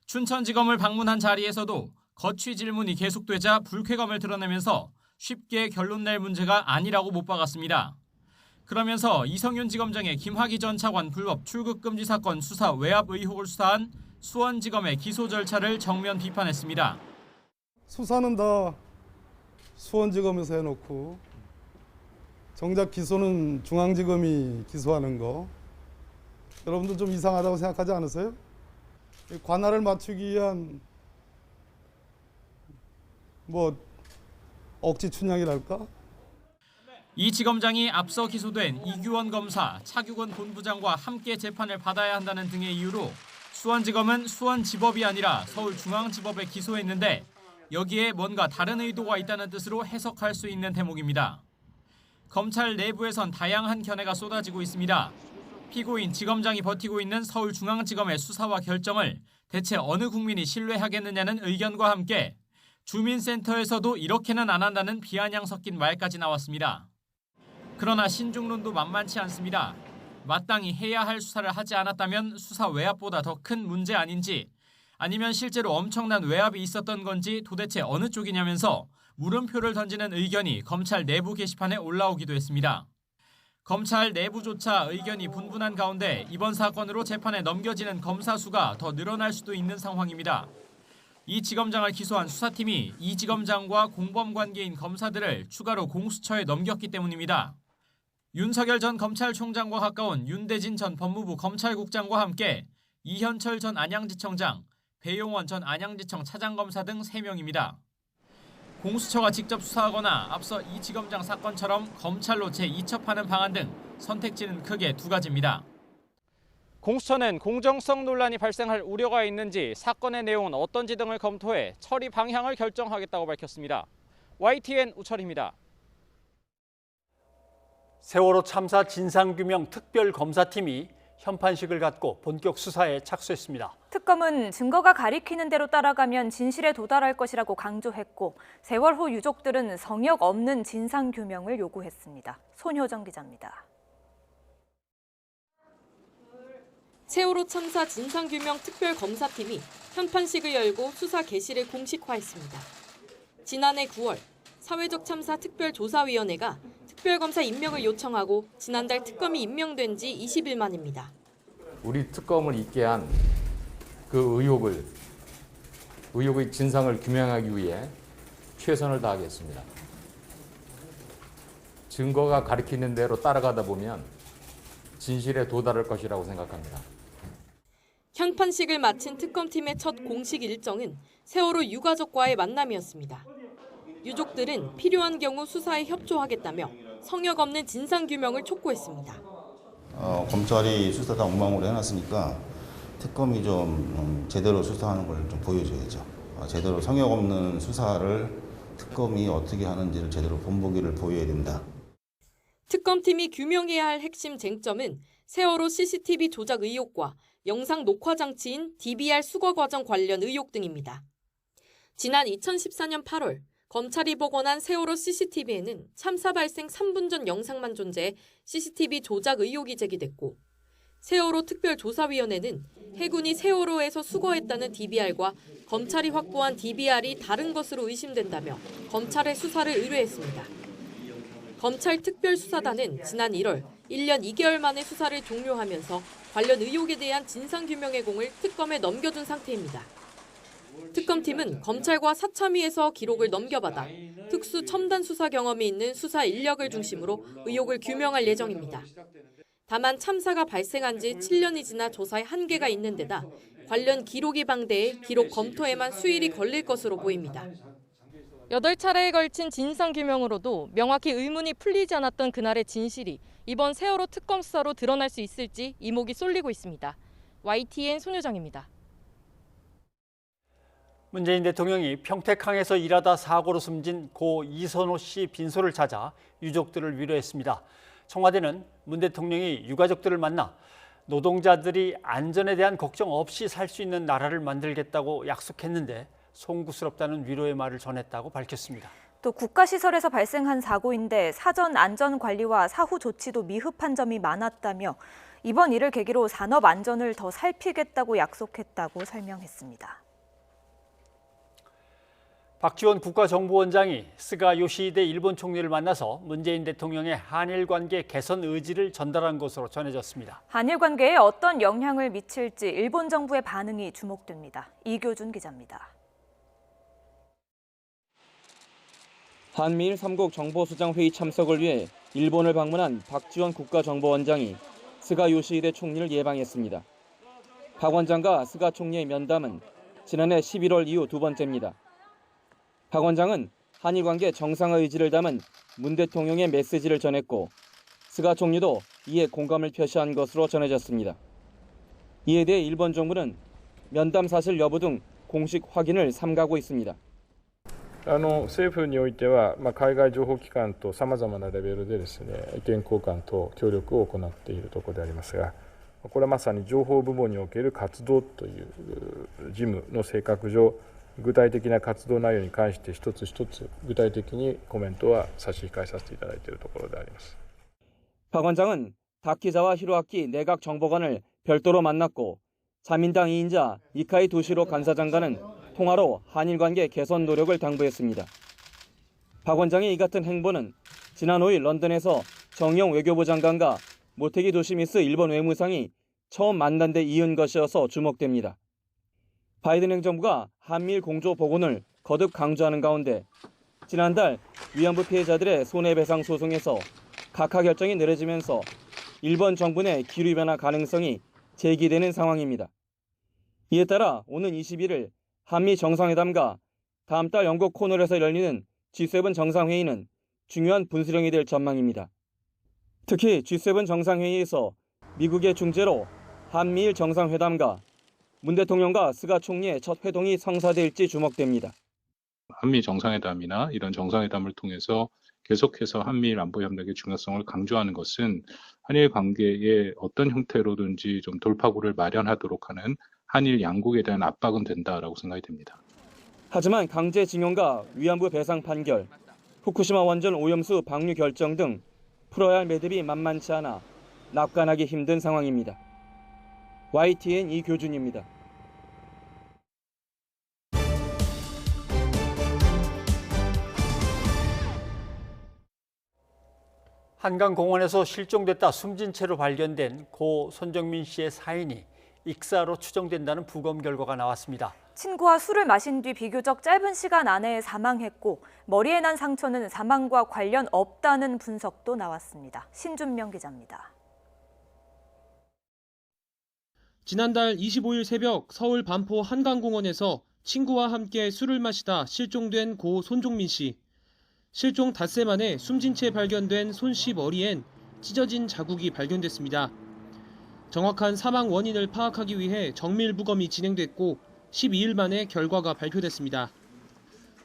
춘천지검을 방문한 자리에서도 거취 질문이 계속되자 불쾌감을 드러내면서 쉽게 결론 낼 문제가 아니라고 못 박았습니다. 그러면서 이성윤 지검장의 김학의 전 차관 불법 출국금지 사건 수사 외압 의혹을 수사한 수원지검의 기소 절차를 정면 비판했습니다. 수사는 다 수원지검에서 해놓고 정작 기소는 중앙지검이 기소하는 거 여러분들 좀 이상하다고 생각하지 않으세요? 관할을 맞추기 위한 뭐 억지 춘향이랄까? 이 지검장이 앞서 기소된 이규원 검사, 차규건 본부장과 함께 재판을 받아야 한다는 등의 이유로 수원지검은 수원지법이 아니라 서울중앙지법에 기소했는데 여기에 뭔가 다른 의도가 있다는 뜻으로 해석할 수 있는 대목입니다. 검찰 내부에선 다양한 견해가 쏟아지고 있습니다. 피고인 지검장이 버티고 있는 서울중앙지검의 수사와 결정을 대체 어느 국민이 신뢰하겠느냐는 의견과 함께 주민센터에서도 이렇게는 안 한다는 비아냥 섞인 말까지 나왔습니다. 그러나 신중론도 만만치 않습니다. 마땅히 해야 할 수사를 하지 않았다면 수사 외압보다 더 큰 문제 아닌지 아니면 실제로 엄청난 외압이 있었던 건지 도대체 어느 쪽이냐면서 물음표를 던지는 의견이 검찰 내부 게시판에 올라오기도 했습니다. 검찰 내부조차 의견이 분분한 가운데 이번 사건으로 재판에 넘겨지는 검사 수가 더 늘어날 수도 있는 상황입니다. 이 지검장을 기소한 수사팀이 이 지검장과 공범 관계인 검사들을 추가로 공수처에 넘겼기 때문입니다. 윤석열 전 검찰총장과 가까운 윤대진 전 법무부 검찰국장과 함께 이현철 전 안양지청장, 배용원 전 안양지청 차장검사 등 3명입니다. 공수처가 직접 수사하거나 앞서 이 지검장 사건처럼 검찰로 재-이첩하는 방안 등 선택지는 크게 2가지입니다. 공수처는 공정성 논란이 발생할 우려가 있는지 사건의 내용은 어떤지 등을 검토해 처리 방향을 결정하겠다고 밝혔습니다. YTN 우철입니다. 세월호 참사 진상규명 특별검사팀이 현판식을 갖고 본격 수사에 착수했습니다. 특검은 증거가 가리키는 대로 따라가면 진실에 도달할 것이라고 강조했고 세월호 유족들은 성역 없는 진상규명을 요구했습니다. 손효정 기자입니다. 세월호 참사 진상규명 특별검사팀이 현판식을 열고 수사 개시를 공식화했습니다. 지난해 9월 사회적 참사 특별조사위원회가 특별검사 임명을 요청하고 지난달 특검이 임명된 지 20일 만입니다. 우리 특검을 있게 한 그 의혹의 진상을 규명하기 위해 최선을 다하겠습니다. 증거가 가리키는 대로 따라가다 보면 진실에 도달할 것이라고 생각합니다. 현판식을 마친 특검팀의 첫 공식 일정은 세월호 유가족과의 만남이었습니다. 유족들은 필요한 경우 수사에 협조하겠다며 성역 없는 진상규명을 촉구했습니다. 검찰이 수사 다 엉망으로 해놨으니까 특검이 좀 제대로 수사하는 걸 좀 보여줘야죠. 제대로 성역 없는 수사를 특검이 어떻게 하는지를 제대로 본보기를 보여야 된다. 특검팀이 규명해야 할 핵심 쟁점은 세월호 CCTV 조작 의혹과 영상 녹화 장치인 DVR 수거 과정 관련 의혹 등입니다. 지난 2014년 8월 검찰이 복원한 세월호 CCTV에는 참사 발생 3분 전 영상만 존재해 CCTV 조작 의혹이 제기됐고 세월호 특별조사위원회는 해군이 세월호에서 수거했다는 DVR과 검찰이 확보한 DVR이 다른 것으로 의심된다며 검찰의 수사를 의뢰했습니다. 검찰 특별수사단은 지난 1월 1년 2개월 만에 수사를 종료하면서 관련 의혹에 대한 진상규명의 공을 특검에 넘겨준 상태입니다. 특검팀은 검찰과 사참위에서 기록을 넘겨받아 특수 첨단 수사 경험이 있는 수사 인력을 중심으로 의혹을 규명할 예정입니다. 다만 참사가 발생한 지 7년이 지나 조사에 한계가 있는 데다 관련 기록이 방대해 기록 검토에만 수일이 걸릴 것으로 보입니다. 8차례에 걸친 진상규명으로도 명확히 의문이 풀리지 않았던 그날의 진실이 이번 세월호 특검 수사로 드러날 수 있을지 이목이 쏠리고 있습니다. YTN 손효정입니다. 문재인 대통령이 평택항에서 일하다 사고로 숨진 고 이선호 씨 빈소를 찾아 유족들을 위로했습니다. 청와대는 문 대통령이 유가족들을 만나 노동자들이 안전에 대한 걱정 없이 살 수 있는 나라를 만들겠다고 약속했는데 송구스럽다는 위로의 말을 전했다고 밝혔습니다. 또 국가시설에서 발생한 사고인데 사전 안전 관리와 사후 조치도 미흡한 점이 많았다며 이번 일을 계기로 산업 안전을 더 살피겠다고 약속했다고 설명했습니다. 박지원 국가정보원장이 스가 요시히데 일본 총리를 만나서 문재인 대통령의 한일 관계 개선 의지를 전달한 것으로 전해졌습니다. 한일 관계에 어떤 영향을 미칠지 일본 정부의 반응이 주목됩니다. 이교준 기자입니다. 한미일 3국 정보수장회의 참석을 위해 일본을 방문한 박지원 국가정보원장이 스가 요시히데 총리를 예방했습니다. 박 원장과 스가 총리의 면담은 지난해 11월 이후 2번째입니다. 박 원장은 한일 관계 정상화 의지를 담은 문 대통령의 메시지를 전했고 스가 총리도 이에 공감을 표시한 것으로 전해졌습니다. 이에 대해 일본 정부는 면담 사실 여부 등 공식 확인을 삼가고 있습니다. 政府においては、海外情報機関とさまざまなレベルでですね、意見交換と協力を行っているところでありますが、これはまさに情報部門における活動という事務の性格上、具体的な活動内容に関して一つ一つ具体的にコメントは差し控えさせていただいているところであります。 박 원장은 다키자와 히로아키 내각 정보관을 별도로 만났고 자민당 2인자 이카이 도시로 간사장과는 통화로 한일 관계 개선 노력을 당부했습니다. 박 원장의 이 같은 행보는 지난 5일 런던에서 정영 외교부 장관과 모테기 도시미스 일본 외무상이 처음 만난 데 이은 것이어서 주목됩니다. 바이든 행정부가 한미일 공조 복원을 거듭 강조하는 가운데 지난달 위안부 피해자들의 손해배상 소송에서 각하 결정이 내려지면서 일본 정부 내 기류 변화 가능성이 제기되는 상황입니다. 이에 따라 오는 21일 한미 정상회담과 다음 달 영국 코널에서 열리는 G7 정상회의는 중요한 분수령이 될 전망입니다. 특히 G7 정상회의에서 미국의 중재로 한미일 정상회담과 문 대통령과 스가 총리의 첫 회동이 성사될지 주목됩니다. 한미 정상회담이나 이런 정상회담을 통해서 계속해서 한미일 안보협력의 중요성을 강조하는 것은 한일 관계의 어떤 형태로든지 좀 돌파구를 마련하도록 하는 한일 양국에 대한 압박은 된다라고 생각이 됩니다. 하지만 강제징용과 위안부 배상 판결, 후쿠시마 원전 오염수 방류 결정 등 풀어야 할 매듭이 만만치 않아 낙관하기 힘든 상황입니다. YTN 이교준입니다. 한강공원에서 실종됐다 숨진 채로 발견된 고 손정민 씨의 사인이 익사로 추정된다는 부검 결과가 나왔습니다. 친구와 술을 마신 뒤 비교적 짧은 시간 안에 사망했고 머리에 난 상처는 사망과 관련 없다는 분석도 나왔습니다. 신준명 기자입니다. 지난달 25일 새벽 서울 반포 한강공원에서 친구와 함께 술을 마시다 실종된 고 손종민 씨. 실종 닷새 만에 숨진 채 발견된 손 씨 머리엔 찢어진 자국이 발견됐습니다. 정확한 사망 원인을 파악하기 위해 정밀 부검이 진행됐고 12일 만에 결과가 발표됐습니다.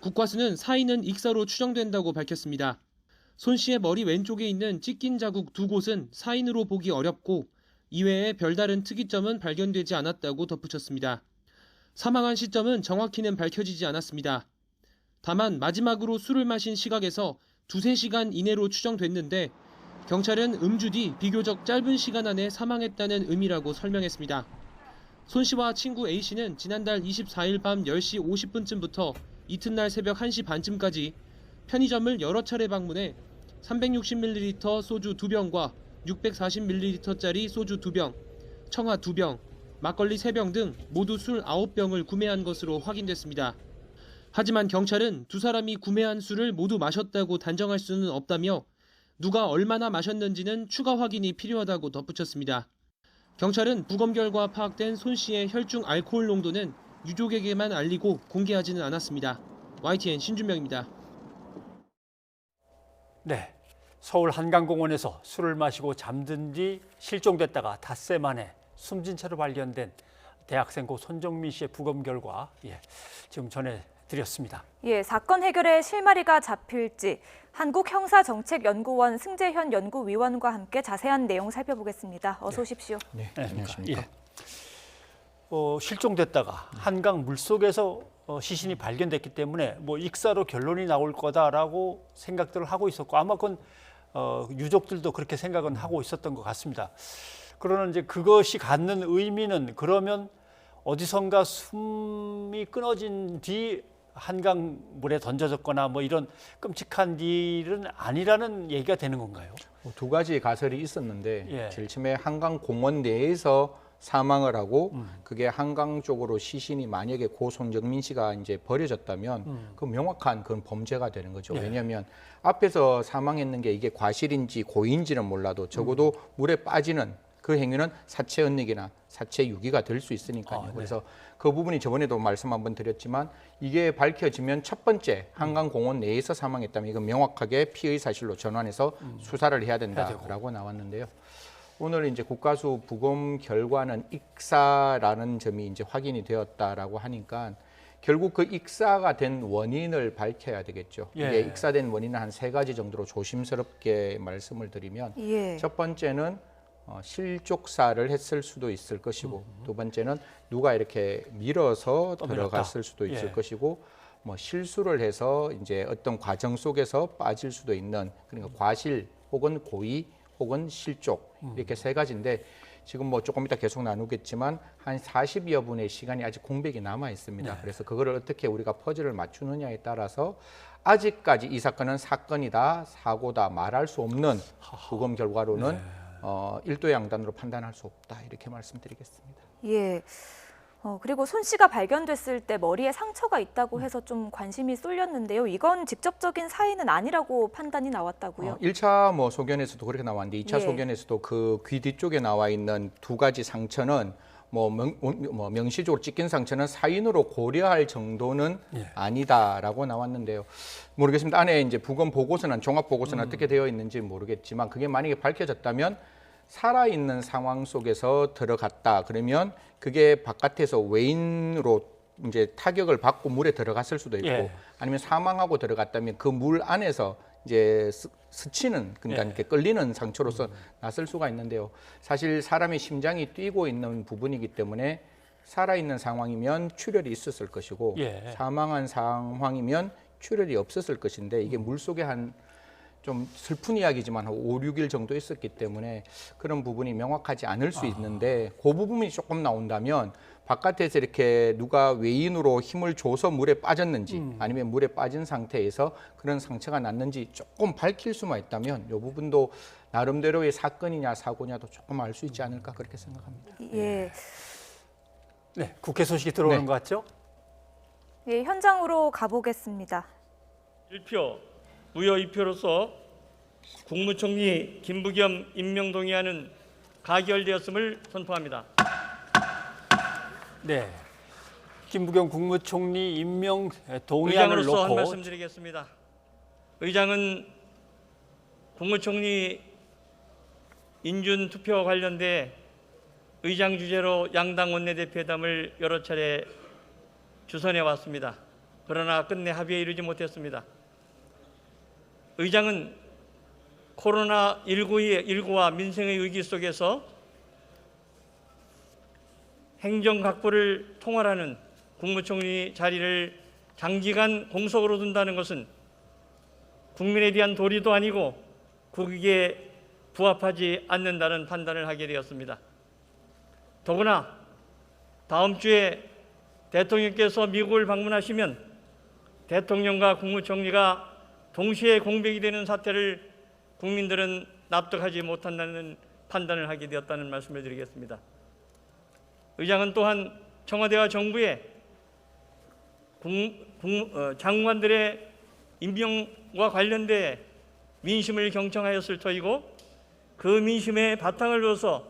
국과수는 사인은 익사로 추정된다고 밝혔습니다. 손 씨의 머리 왼쪽에 있는 찢긴 자국 2곳은 사인으로 보기 어렵고 이외에 별다른 특이점은 발견되지 않았다고 덧붙였습니다. 사망한 시점은 정확히는 밝혀지지 않았습니다. 다만 마지막으로 술을 마신 시각에서 2-3시간 이내로 추정됐는데 경찰은 음주 뒤 비교적 짧은 시간 안에 사망했다는 의미라고 설명했습니다. 손 씨와 친구 A 씨는 지난달 24일 밤 10시 50분쯤부터 이튿날 새벽 1시 반쯤까지 편의점을 여러 차례 방문해 360ml 소주 2병과 640ml짜리 소주 2병, 청아 2병, 막걸리 3병 등 모두 술 9병을 구매한 것으로 확인됐습니다. 하지만 경찰은 두 사람이 구매한 술을 모두 마셨다고 단정할 수는 없다며 누가 얼마나 마셨는지는 추가 확인이 필요하다고 덧붙였습니다. 경찰은 부검 결과 파악된 손 씨의 혈중 알코올 농도는 유족에게만 알리고 공개하지는 않았습니다. YTN 신준명입니다. 네, 서울 한강공원에서 술을 마시고 잠든 뒤 실종됐다가 닷새 만에 숨진 채로 발견된 대학생 고 손정민 씨의 부검 결과 지금 전해드렸습니다. 사건 해결에 실마리가 잡힐지 한국형사정책연구원 승재현 연구위원과 함께 자세한 내용 살펴보겠습니다. 어서 오십시오. 네, 안녕하십니까. 실종됐다가 한강 물속에서 시신이 발견됐기 때문에 익사로 결론이 나올 거다라고 생각들을 하고 있었고 아마 그건 유족들도 그렇게 생각은 하고 있었던 것 같습니다. 그러나 이제 그것이 갖는 의미는 그러면 어디선가 숨이 끊어진 뒤 한강물에 던져졌거나 이런 끔찍한 일은 아니라는 얘기가 되는 건가요? 두 가지 가설이 있었는데 제일 처음에 한강공원 내에서 사망을 하고 그게 한강 쪽으로 시신이 만약에 고 손정민 씨가 이제 버려졌다면 그 명확한 그런 범죄가 되는 거죠. 왜냐하면 앞에서 사망했는 게 이게 과실인지 고의인지는 몰라도 적어도 물에 빠지는 그 행위는 사체 은닉이나 사체 유기가 될 수 있으니까요. 그래서 그 부분이 저번에도 말씀 한번 드렸지만 이게 밝혀지면 첫 번째 한강공원 내에서 사망했다면 이건 명확하게 피의 사실로 전환해서 수사를 해야 된다라고 나왔는데요. 오늘 이제 국과수 부검 결과는 익사라는 점이 이제 확인이 되었다라고 하니까 결국 그 익사가 된 원인을 밝혀야 되겠죠. 이게 익사된 원인은 한 3가지 정도로 조심스럽게 말씀을 드리면 첫 번째는 실족사를 했을 수도 있을 것이고 두 번째는 누가 이렇게 밀어서 들어갔을 수도 있을 것이고 실수를 해서 이제 어떤 과정 속에서 빠질 수도 있는 그러니까 과실 혹은 고의 혹은 실족 이렇게 3가지인데 지금 뭐 조금 이따 계속 나누겠지만 한 40여 분의 시간이 아직 공백이 남아 있습니다. 네. 그래서 그거를 어떻게 우리가 퍼즐을 맞추느냐에 따라서 아직까지 이 사건은 사건이다, 사고다 말할 수 없는 부검 결과로는 네. 1도 양단으로 판단할 수 없다 이렇게 말씀드리겠습니다. 예. 그리고 손 씨가 발견됐을 때 머리에 상처가 있다고 해서 좀 관심이 쏠렸는데요. 이건 직접적인 사인은 아니라고 판단이 나왔다고요. 1차 뭐 소견에서도 그렇게 나왔는데 2차 예. 소견에서도 그 귀 뒤쪽에 나와 있는 두 가지 상처는 뭐 명시적으로 찍힌 상처는 사인으로 고려할 정도는 예. 아니다라고 나왔는데요. 모르겠습니다. 안에 이제 부검 보고서는 종합 보고서는 어떻게 되어 있는지 모르겠지만 그게 만약에 밝혀졌다면 살아있는 상황 속에서 들어갔다 그러면 그게 바깥에서 외인으로 이제 타격을 받고 물에 들어갔을 수도 있고 예. 아니면 사망하고 들어갔다면 그 물 안에서 이제 스치는 그러니까 예. 이렇게 끌리는 상처로서 났을 수가 있는데요. 사실 사람의 심장이 뛰고 있는 부분이기 때문에 살아있는 상황이면 출혈이 있었을 것이고 예. 사망한 상황이면 출혈이 없었을 것인데 이게 물속에 좀 슬픈 이야기지만 한 5, 6일 정도 있었기 때문에 그런 부분이 명확하지 않을 수 있는데 그 부분이 조금 나온다면 바깥에서 이렇게 누가 외인으로 힘을 줘서 물에 빠졌는지 아니면 물에 빠진 상태에서 그런 상처가 났는지 조금 밝힐 수만 있다면 이 부분도 나름대로의 사건이냐 사고냐도 조금 알 수 있지 않을까 그렇게 생각합니다. 예. 네, 국회 소식이 들어오는 네. 것 같죠? 예, 현장으로 가보겠습니다. 1표, 무효 2표로서 국무총리 김부겸 임명 동의안은 가결되었음을 선포합니다. 네, 김부겸 국무총리 임명 동의안을 의장으로서 한 놓고 말씀 드리겠습니다. 의장은 국무총리 인준 투표와 관련돼 의장 주재로 양당 원내대표회담을 여러 차례 주선해 왔습니다. 그러나 끝내 합의에 이르지 못했습니다. 의장은 코로나19와 민생의 위기 속에서 행정 각부를 통할하는 국무총리 자리를 장기간 공석으로 둔다는 것은 국민에 대한 도리도 아니고 국익에 부합하지 않는다는 판단을 하게 되었습니다. 더구나 다음 주에 대통령께서 미국을 방문하시면 대통령과 국무총리가 동시에 공백이 되는 사태를 국민들은 납득하지 못한다는 판단을 하게 되었다는 말씀을 드리겠습니다. 의장은 또한 청와대와 정부의 장관들의 임명과 관련돼 민심을 경청하였을 터이고 그 민심에 바탕을 둬서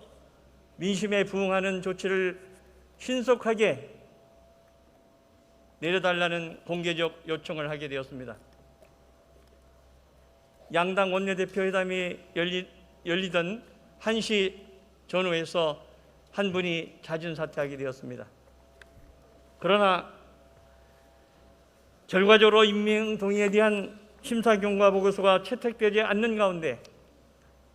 민심에 부응하는 조치를 신속하게 내려달라는 공개적 요청을 하게 되었습니다. 양당 원내대표 회담이 열리던 1시 전후에서 한 분이 자진 사퇴하게 되었습니다. 그러나 결과적으로 임명 동의에 대한 심사 경과 보고서가 채택되지 않는 가운데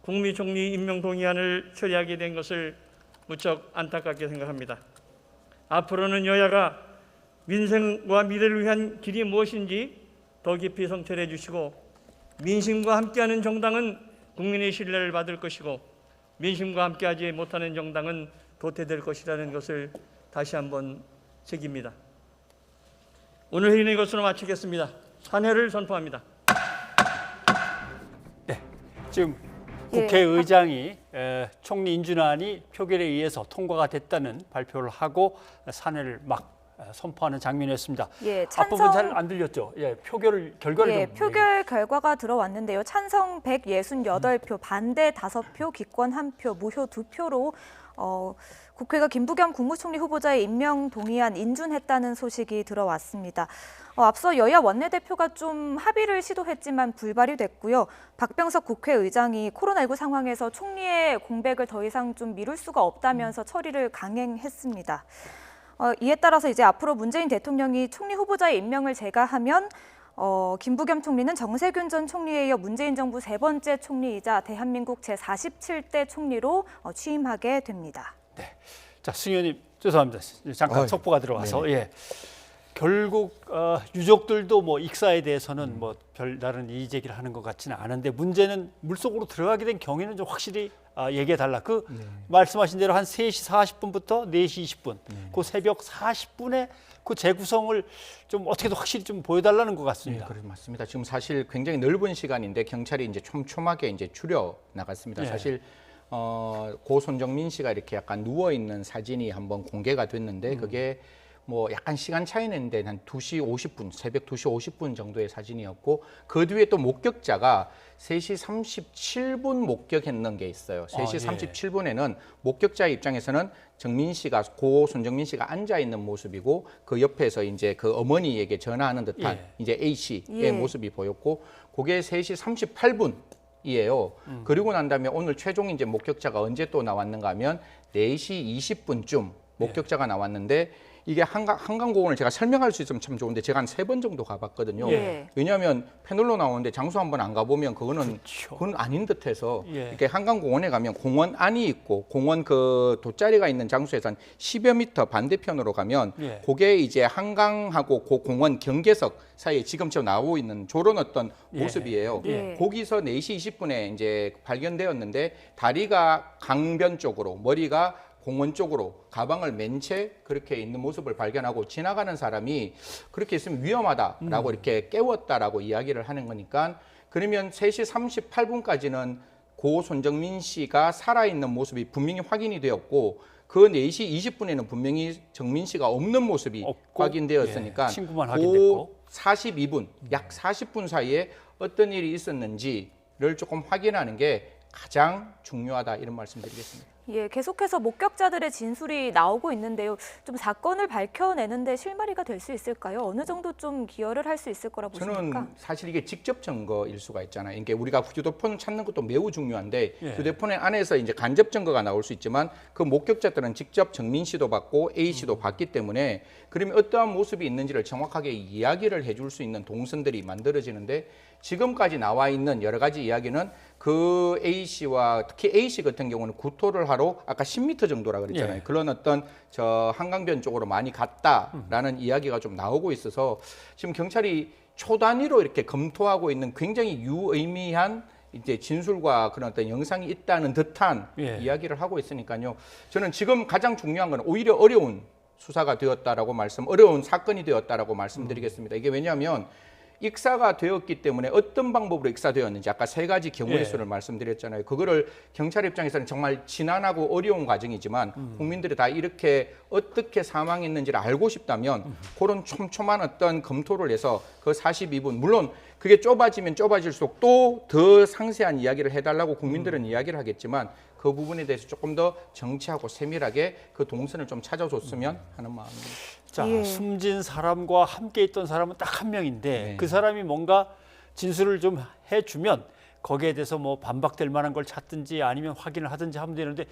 국무총리 임명 동의안을 처리하게 된 것을 무척 안타깝게 생각합니다. 앞으로는 여야가 민생과 미래를 위한 길이 무엇인지 더 깊이 성찰해 주시고 민심과 함께하는 정당은 국민의 신뢰를 받을 것이고 민심과 함께하지 못하는 정당은 도태될 것이라는 것을 다시 한번 새깁니다. 오늘 회의는 이것으로 마치겠습니다. 산회를 선포합니다. 네, 지금 국회의장이 총리 인준안이 표결에 의해서 통과가 됐다는 발표를 하고 산회를 막 선포하는 장면이었습니다. 예, 앞부분 잘 안 들렸죠? 예, 결과를 좀 표결 결과가 들어왔는데요. 찬성 168표, 반대 5표, 기권 1표, 무효 2표로 국회가 김부겸 국무총리 후보자의 임명 동의안 인준했다는 소식이 들어왔습니다. 앞서 여야 원내대표가 좀 합의를 시도했지만 불발이 됐고요. 박병석 국회의장이 코로나19 상황에서 총리의 공백을 더 이상 좀 미룰 수가 없다면서 처리를 강행했습니다. 이에 따라서 이제 앞으로 문재인 대통령이 총리 후보자의 임명을 제가하면 김부겸 총리는 정세균 전 총리에 이어 문재인 정부 3번째 총리이자 대한민국 제47대 총리로 취임하게 됩니다. 네, 자 승 의원님 죄송합니다. 잠깐 속보가 들어와서 네네. 예. 결국 유족들도 뭐 익사에 대해서는 뭐 별다른 이의 제기를 하는 것 같지는 않은데 문제는 물속으로 들어가게 된 경위는 좀 확실히 얘기해 달라. 그 말씀하신 대로 한 3시 40분부터 4시 20분, 그 새벽 40분에 그 재구성을 좀 어떻게든 확실히 좀 보여달라는 것 같습니다. 네, 맞습니다. 지금 사실 굉장히 넓은 시간인데 경찰이 이제 촘촘하게 이제 줄여 나갔습니다. 예. 사실 고 손정민 씨가 이렇게 약간 누워 있는 사진이 한번 공개가 됐는데 그게 뭐 약간 시간 차이는 있는데 한 2시 50분, 새벽 2시 50분 정도의 사진이었고 그 뒤에 또 목격자가 3시 37분 목격했는 게 있어요. 3시 예. 37분에는 목격자 입장에서는 정민 씨가 고 손정민 씨가 앉아 있는 모습이고 그 옆에서 이제 그 어머니에게 전화하는 듯한 이제 A 씨의 모습이 보였고 그게 3시 38분이에요. 그리고 난 다음에 오늘 최종 이제 목격자가 언제 또 나왔는가 하면 4시 20분쯤 목격자가 나왔는데 이게 한강공원을 제가 설명할 수 있으면 참 좋은데 제가 한 3번 정도 가봤거든요. 왜냐하면 패널로 나오는데 장소 한번 안 가보면 그건 아닌 듯해서 이렇게 한강공원에 가면 공원 안이 있고 공원 그 돗자리가 있는 장소에서 한 10여 미터 반대편으로 가면 그게 이제 한강하고 그 공원 경계석 사이에 지금처럼 나오고 있는 저런 어떤 모습이에요. 거기서 4시 20분에 이제 발견되었는데 다리가 강변 쪽으로 머리가 공원 쪽으로 가방을 맨 채 그렇게 있는 모습을 발견하고 지나가는 사람이 그렇게 있으면 위험하다라고 이렇게 깨웠다라고 이야기를 하는 거니까 그러면 3시 38분까지는 고 손정민 씨가 살아있는 모습이 분명히 확인이 되었고 그 4시 20분에는 분명히 정민 씨가 없는 모습이 확인되었으니까 친구만 확인됐고 42분, 약 40분 사이에 어떤 일이 있었는지를 조금 확인하는 게 가장 중요하다 이런 말씀드리겠습니다. 예, 계속해서 목격자들의 진술이 나오고 있는데요. 좀 사건을 밝혀내는데 실마리가 될 수 있을까요? 어느 정도 좀 기여를 할 수 있을 거라 보십니까? 저는 사실 이게 직접 증거일 수가 있잖아요. 그러니까 우리가 휴대폰을 찾는 것도 매우 중요한데 휴대폰의 안에서 이제 간접 증거가 나올 수 있지만 그 목격자들은 직접 정민 씨도 봤고 A 씨도 봤기 때문에 그러면 어떠한 모습이 있는지를 정확하게 이야기를 해줄 수 있는 동선들이 만들어지는데 지금까지 나와 있는 여러 가지 이야기는 그 A 씨와 특히 A 씨 같은 경우는 구토를 하러 아까 10m 정도라 그랬잖아요. 그런 어떤 저 한강변 쪽으로 많이 갔다라는 이야기가 좀 나오고 있어서 지금 경찰이 초단위로 이렇게 검토하고 있는 굉장히 유의미한 이제 진술과 그런 어떤 영상이 있다는 듯한 이야기를 하고 있으니까요. 저는 지금 가장 중요한 건 오히려 어려운 수사가 되었다라고 어려운 사건이 되었다라고 말씀드리겠습니다. 이게 왜냐하면 익사가 되었기 때문에 어떤 방법으로 익사되었는지 아까 3가지 경우의 수를 말씀드렸잖아요. 그거를 경찰 입장에서는 정말 지난하고 어려운 과정이지만 국민들이 다 이렇게 어떻게 사망했는지를 알고 싶다면 그런 촘촘한 어떤 검토를 해서 그 42분 물론 그게 좁아지면 좁아질수록 또 더 상세한 이야기를 해달라고 국민들은 이야기를 하겠지만 그 부분에 대해서 조금 더 정치하고 세밀하게 그 동선을 좀 찾아줬으면 하는 마음입니다. 자, 숨진 사람과 함께 있던 사람은 딱 한 명인데 그 사람이 뭔가 진술을 좀 해주면 거기에 대해서 뭐 반박될 만한 걸 찾든지 아니면 확인을 하든지 하면 되는데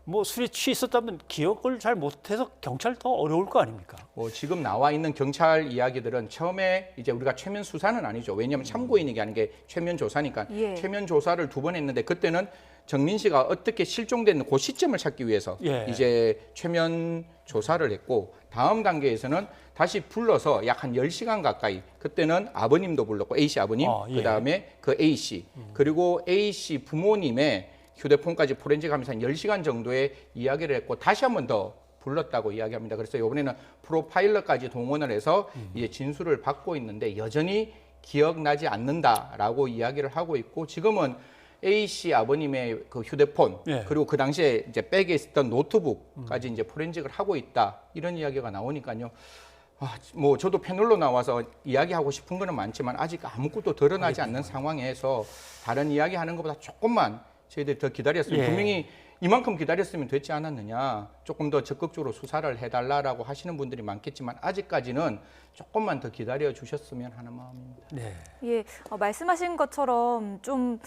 뭐 술에 취해 있었다면 기억을 잘 못해서 경찰 더 어려울 거 아닙니까? 지금 나와 있는 경찰 이야기들은 처음에 이제 우리가 최면 수사는 아니죠. 왜냐하면 참고인이 하는 게 최면 조사니까 최면 조사를 2번 했는데 그때는 정민 씨가 어떻게 실종된 그 시점을 찾기 위해서 이제 최면 조사를 했고 다음 단계에서는 다시 불러서 약 한 10시간 가까이 그때는 아버님도 불렀고 A씨 아버님 그다음에 그 A씨 그리고 A씨 부모님의 휴대폰까지 포렌식하면서 한 10시간 정도의 이야기를 했고 다시 한 번 더 불렀다고 이야기합니다. 그래서 이번에는 프로파일러까지 동원을 해서 이제 진술을 받고 있는데 여전히 기억나지 않는다라고 이야기를 하고 있고 지금은 A 씨 아버님의 그 휴대폰 그리고 그 당시에 이제 백에 있었던 노트북까지 이제 포렌식을 하고 있다 이런 이야기가 나오니까요. 뭐 저도 패널로 나와서 이야기하고 싶은 거는 많지만 아직 아무것도 드러나지 않는 상황에서 다른 이야기하는 것보다 조금만 저희들이 더 기다렸으면 분명히 이만큼 기다렸으면 됐지 않았느냐. 조금 더 적극적으로 수사를 해달라고 하시는 분들이 많겠지만 아직까지는 조금만 더 기다려 주셨으면 하는 마음입니다. 예, 말씀하신 것처럼 좀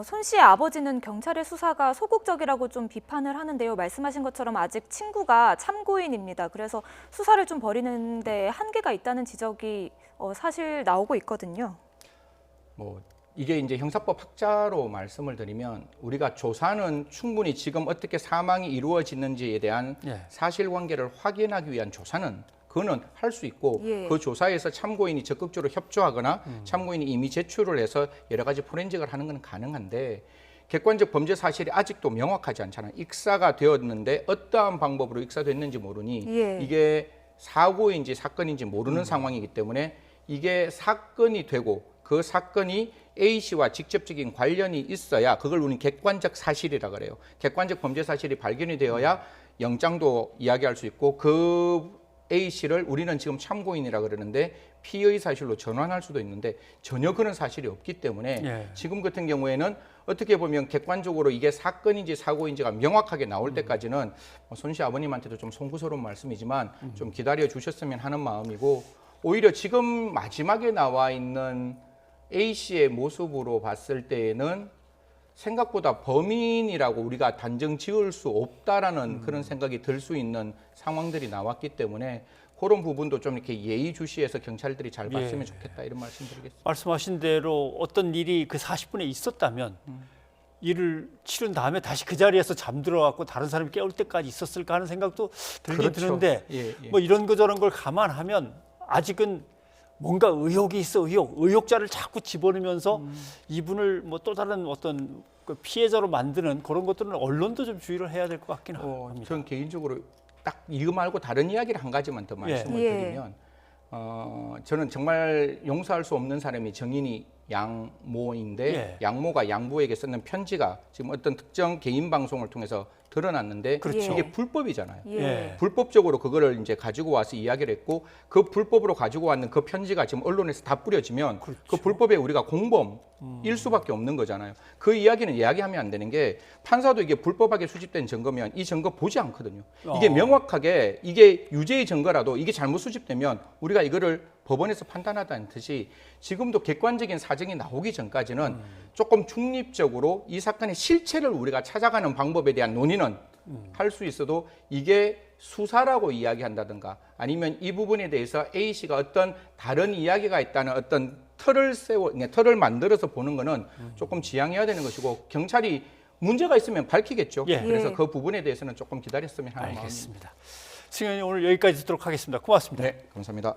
손 씨의 아버지는 경찰의 수사가 소극적이라고 좀 비판을 하는데요. 말씀하신 것처럼 아직 친구가 참고인입니다. 그래서 수사를 좀 벌이는데 한계가 있다는 지적이 사실 나오고 있거든요. 이게 이제 형사법 학자로 말씀을 드리면 우리가 조사는 충분히 지금 어떻게 사망이 이루어지는지에 대한 사실관계를 확인하기 위한 조사는 그거는 할 수 있고 그 조사에서 참고인이 적극적으로 협조하거나 참고인이 이미 제출을 해서 여러 가지 포렌식을 하는 건 가능한데 객관적 범죄 사실이 아직도 명확하지 않잖아요. 익사가 되었는데 어떠한 방법으로 익사됐는지 모르니 이게 사고인지 사건인지 모르는 상황이기 때문에 이게 사건이 되고 그 사건이 A씨와 직접적인 관련이 있어야 그걸 우리는 객관적 사실이라 그래요. 객관적 범죄 사실이 발견이 되어야 영장도 이야기할 수 있고 그 A씨를 우리는 지금 참고인이라 그러는데 피의 사실로 전환할 수도 있는데 전혀 그런 사실이 없기 때문에 지금 같은 경우에는 어떻게 보면 객관적으로 이게 사건인지 사고인지가 명확하게 나올 때까지는 손 씨 아버님한테도 좀 송구스러운 말씀이지만 좀 기다려 주셨으면 하는 마음이고 오히려 지금 마지막에 나와 있는 A씨의 모습으로 봤을 때에는 생각보다 범인이라고 우리가 단정 지을 수 없다라는 그런 생각이 들 수 있는 상황들이 나왔기 때문에 그런 부분도 좀 이렇게 예의주시해서 경찰들이 잘 봤으면 좋겠다 이런 말씀드리겠습니다. 말씀하신 대로 어떤 일이 그 40분에 있었다면 일을 치른 다음에 다시 그 자리에서 잠들어갖고 다른 사람이 깨울 때까지 있었을까 하는 생각도 들긴 드는데 뭐 이런 거 저런 걸 감안하면 아직은 뭔가 의혹이 있어 의혹자를 자꾸 집어넣으면서 이분을 뭐 또 다른 어떤 그 피해자로 만드는 그런 것들은 언론도 좀 주의를 해야 될 것 같긴 합니다. 저는 개인적으로 딱 이거 말고 다른 이야기를 한 가지만 더 말씀을 드리면 저는 정말 용서할 수 없는 사람이 정인이 양모인데 양모가 양부에게 쓰는 편지가 지금 어떤 특정 개인 방송을 통해서 드러났는데 이게 불법이잖아요. 불법적으로 그거를 이제 가지고 와서 이야기를 했고 그 불법으로 가지고 왔는 그 편지가 지금 언론에서 다 뿌려지면 그 불법에 우리가 공범일 수밖에 없는 거잖아요. 그 이야기는 이야기하면 안 되는 게 판사도 이게 불법하게 수집된 증거면 이 증거 보지 않거든요. 이게 명확하게 이게 유죄의 증거라도 이게 잘못 수집되면 우리가 이거를 법원에서 판단하다는 듯이 지금도 객관적인 사정이 나오기 전까지는 조금 중립적으로 이 사건의 실체를 우리가 찾아가는 방법에 대한 논의는 할 수 있어도 이게 수사라고 이야기한다든가 아니면 이 부분에 대해서 A씨가 어떤 다른 이야기가 있다는 어떤 틀을 만들어서 보는 거는 조금 지양해야 되는 것이고 경찰이 문제가 있으면 밝히겠죠. 그래서 그 부분에 대해서는 조금 기다렸으면 하는 알겠습니다. 승현이 오늘 여기까지 듣도록 하겠습니다. 고맙습니다. 네, 감사합니다.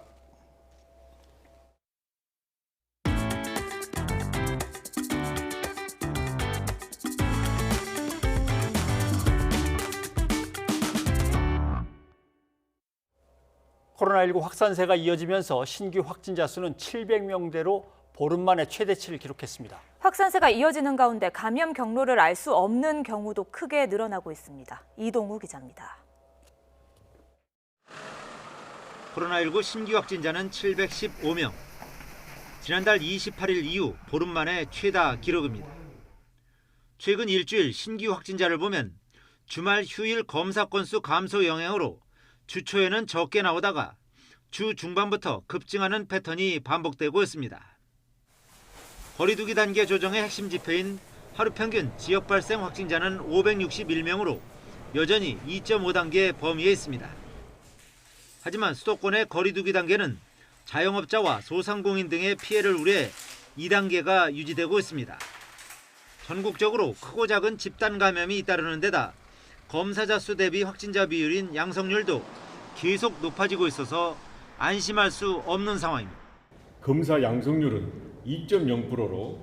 코로나19 확산세가 이어지면서 신규 확진자 수는 700명대로 보름 만에 최대치를 기록했습니다. 확산세가 이어지는 가운데 감염 경로를 알 수 없는 경우도 크게 늘어나고 있습니다. 이동우 기자입니다. 코로나19 신규 확진자는 715명. 지난달 28일 이후 보름 만에 최다 기록입니다. 최근 일주일 신규 확진자를 보면 주말 휴일 검사 건수 감소 영향으로 주 초에는 적게 나오다가 주 중반부터 급증하는 패턴이 반복되고 있습니다. 거리두기 단계 조정의 핵심 지표인 하루 평균 지역 발생 확진자는 561명으로 여전히 2.5단계 범위에 있습니다. 하지만 수도권의 거리두기 단계는 자영업자와 소상공인 등의 피해를 우려해 2단계가 유지되고 있습니다. 전국적으로 크고 작은 집단 감염이 잇따르는 데다 검사자 수 대비 확진자 비율인 양성률도 계속 높아지고 있어서 안심할 수 없는 상황입니다. 검사 양성률은 2.0%로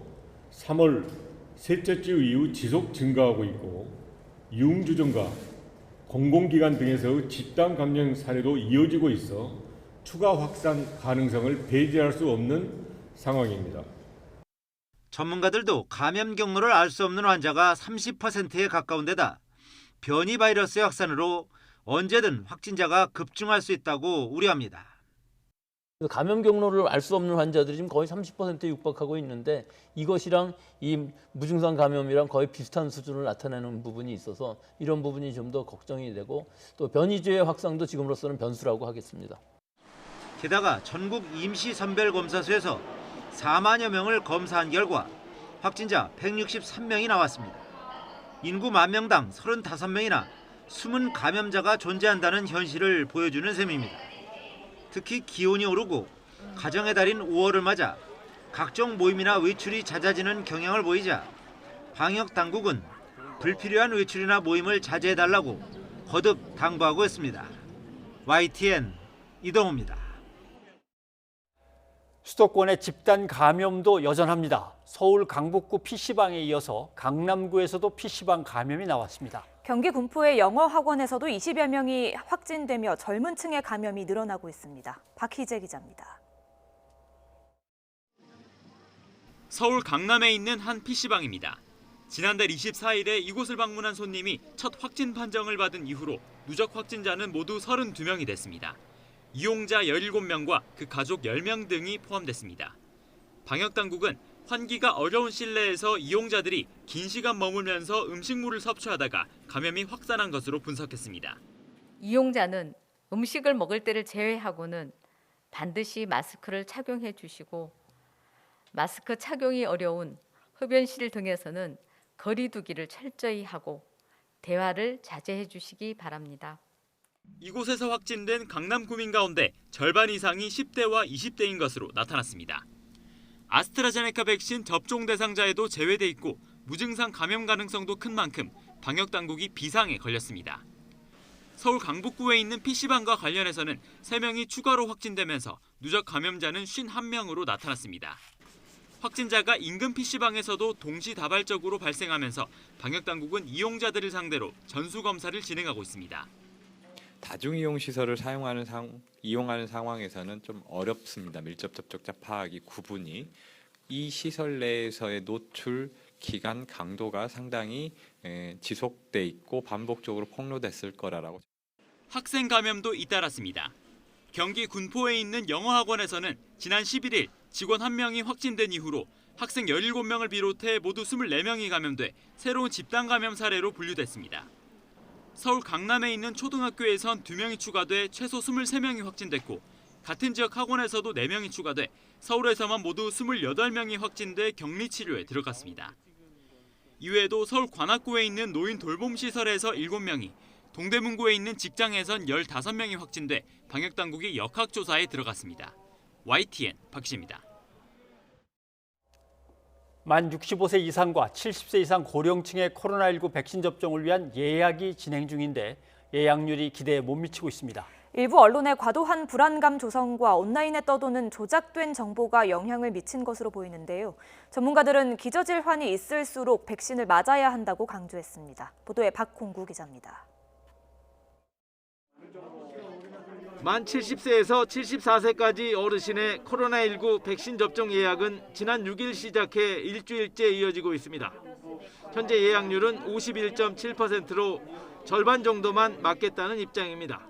3월 셋째 주 이후 지속 증가하고 있고 유흥주점과 공공기관 등에서 집단 감염 사례도 이어지고 있어 추가 확산 가능성을 배제할 수 없는 상황입니다. 전문가들도 감염 경로를 알 수 없는 환자가 30%에 가까운 데다 변이 바이러스의 확산으로 언제든 확진자가 급증할 수 있다고 우려합니다. 감염 경로를 알 수 없는 환자들이 지금 거의 30%에 육박하고 있는데 이것이랑 이 무증상 감염이랑 거의 비슷한 수준을 나타내는 부분이 있어서 이런 부분이 좀 더 걱정이 되고 또 변이주의 확산도 지금으로서는 변수라고 하겠습니다. 게다가 전국 임시선별검사소에서 4만여 명을 검사한 결과 확진자 163명이 나왔습니다. 인구 10,000명당 35명이나 숨은 감염자가 존재한다는 현실을 보여주는 셈입니다. 특히 기온이 오르고 가정의 달인 5월을 맞아 각종 모임이나 외출이 잦아지는 경향을 보이자 방역 당국은 불필요한 외출이나 모임을 자제해달라고 거듭 당부하고 있습니다. YTN 이동호입니다. 수도권의 집단 감염도 여전합니다. 서울 강북구 PC방에 이어서 강남구에서도 PC방 감염이 나왔습니다. 경기 군포의 영어 학원에서도 20여 명이 확진되며 젊은 층의 감염이 늘어나고 있습니다. 박희재 기자입니다. 서울 강남에 있는 한 PC방입니다. 지난달 24일에 이곳을 방문한 손님이 첫 확진 판정을 받은 이후로 누적 확진자는 모두 32명이 됐습니다. 이용자 17명과 그 가족 10명 등이 포함됐습니다. 방역당국은 환기가 어려운 실내에서 이용자들이 긴 시간 머물면서 음식물을 섭취하다가 감염이 확산한 것으로 분석했습니다. 이용자는 음식을 먹을 때를 제외하고는 반드시 마스크를 착용해 주시고 마스크 착용이 어려운 흡연실 등에서는 거리 두기를 철저히 하고 대화를 자제해 주시기 바랍니다. 이곳에서 확진된 강남 구민 가운데 절반 이상이 10대와 20대인 것으로 나타났습니다. 아스트라제네카 백신 접종 대상자에도 제외돼 있고 무증상 감염 가능성도 큰 만큼 방역당국이 비상에 걸렸습니다. 서울 강북구에 있는 PC방과 관련해서는 3명이 추가로 확진되면서 누적 감염자는 51명으로 나타났습니다. 확진자가 인근 PC방에서도 동시다발적으로 발생하면서 방역당국은 이용자들을 상대로 전수검사를 진행하고 있습니다. 다중이용 시설을 이용하는 상황에서는 좀 어렵습니다. 밀접 접촉자 파악이 구분이. 이 시설 내에서의 노출 기간 강도가 상당히 지속돼 있고 반복적으로 폭로됐을 거라고. 학생 감염도 잇따랐습니다. 경기 군포에 있는 영어학원에서는 지난 11일 직원 1명이 확진된 이후로 학생 17명을 비롯해 모두 24명이 감염돼 새로운 집단 감염 사례로 분류됐습니다. 서울 강남에 있는 초등학교에선 2명이 추가돼 최소 23명이 확진됐고 같은 지역 학원에서도 4명이 추가돼 서울에서만 모두 28명이 확진돼 격리치료에 들어갔습니다. 이외에도 서울 관악구에 있는 노인 돌봄시설에서 7명이, 동대문구에 있는 직장에선 15명이 확진돼 방역당국이 역학조사에 들어갔습니다. YTN 박시입니다. 만 65세 이상과 70세 이상 고령층의 코로나19 백신 접종을 위한 예약이 진행 중인데 예약률이 기대에 못 미치고 있습니다. 일부 언론의 과도한 불안감 조성과 온라인에 떠도는 조작된 정보가 영향을 미친 것으로 보이는데요. 전문가들은 기저질환이 있을수록 백신을 맞아야 한다고 강조했습니다. 보도에 박홍구 기자입니다. 만 70세에서 74세까지 어르신의 코로나19 백신 접종 예약은 지난 6일 시작해 일주일째 이어지고 있습니다. 현재 예약률은 51.7%로 절반 정도만 맞겠다는 입장입니다.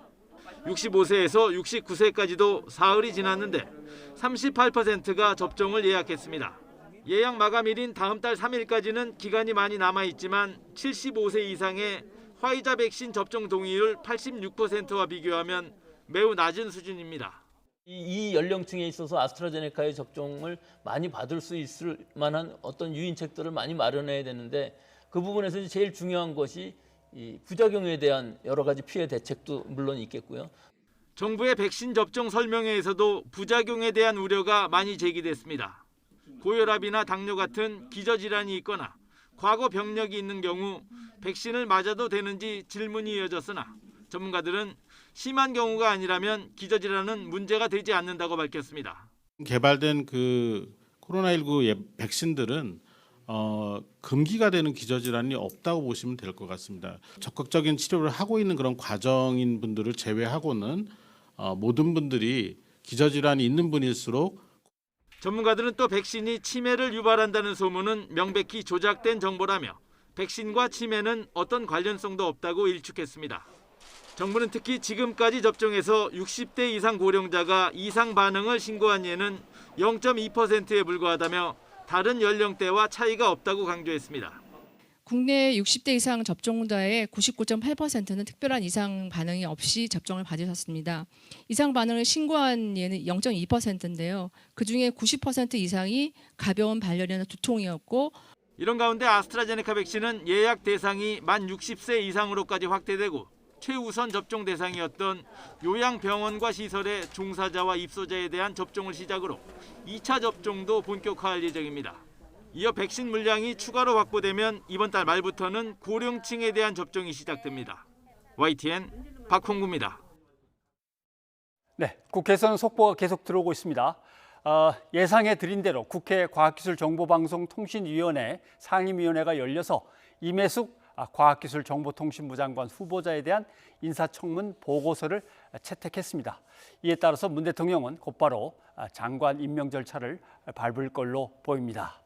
65세에서 69세까지도 사흘이 지났는데 38%가 접종을 예약했습니다. 예약 마감일인 다음 달 3일까지는 기간이 많이 남아있지만 75세 이상의 화이자 백신 접종 동의율 86%와 비교하면 매우 낮은 수준입니다. 이 연령층에 있어서 아스트라제네카의 접종을 많이 받을 수 있을 만한 어떤 유인책들을 많이 마련해야 되는데 그 부분에서 제일 중요한 것이 이 부작용에 대한 여러 가지 피해 대책도 물론 있겠고요. 정부의 백신 접종 설명회에서도 부작용에 대한 우려가 많이 제기됐습니다. 고혈압이나 당뇨 같은 기저질환이 있거나 과거 병력이 있는 경우 백신을 맞아도 되는지 질문이 이어졌으나 전문가들은 심한 경우가 아니라면 기저질환은 문제가 되지 않는다고 밝혔습니다. 개발된 그 코로나19 백신들은 금기가 되는 기저질환이 없다고 보시면 될 것 같습니다. 적극적인 치료를 하고 있는 그런 과정인 분들을 제외하고는 모든 분들이 기저질환이 있는 분일수록. 전문가들은 또 백신이 치매를 유발한다는 소문은 명백히 조작된 정보라며 백신과 치매는 어떤 관련성도 없다고 일축했습니다. 정부는 특히 지금까지 접종해서 60대 이상 고령자가 이상 반응을 신고한 예는 0.2%에 불과하다며 다른 연령대와 차이가 없다고 강조했습니다. 국내 60대 이상 접종자의 99.8%는 특별한 이상 반응이 없이 접종을 받으셨습니다. 이상 반응을 신고한 예는 0.2%인데요. 그중에 90% 이상이 가벼운 발열이나 두통이었고 이런 가운데 아스트라제네카 백신은 예약 대상이 만 60세 이상으로까지 확대되고 최우선 접종 대상이었던 요양병원과 시설의 종사자와 입소자에 대한 접종을 시작으로 2차 접종도 본격화할 예정입니다. 이어 백신 물량이 추가로 확보되면 이번 달 말부터는 고령층에 대한 접종이 시작됩니다. YTN 박홍구입니다. 네, 국회에서는 속보가 계속 들어오고 있습니다. 예상해 드린 대로 국회 과학기술정보방송통신위원회 상임위원회가 열려서 임혜숙 과학기술정보통신부 장관 후보자에 대한 인사청문 보고서를 채택했습니다. 이에 따라서 문 대통령은 곧바로 장관 임명 절차를 밟을 걸로 보입니다.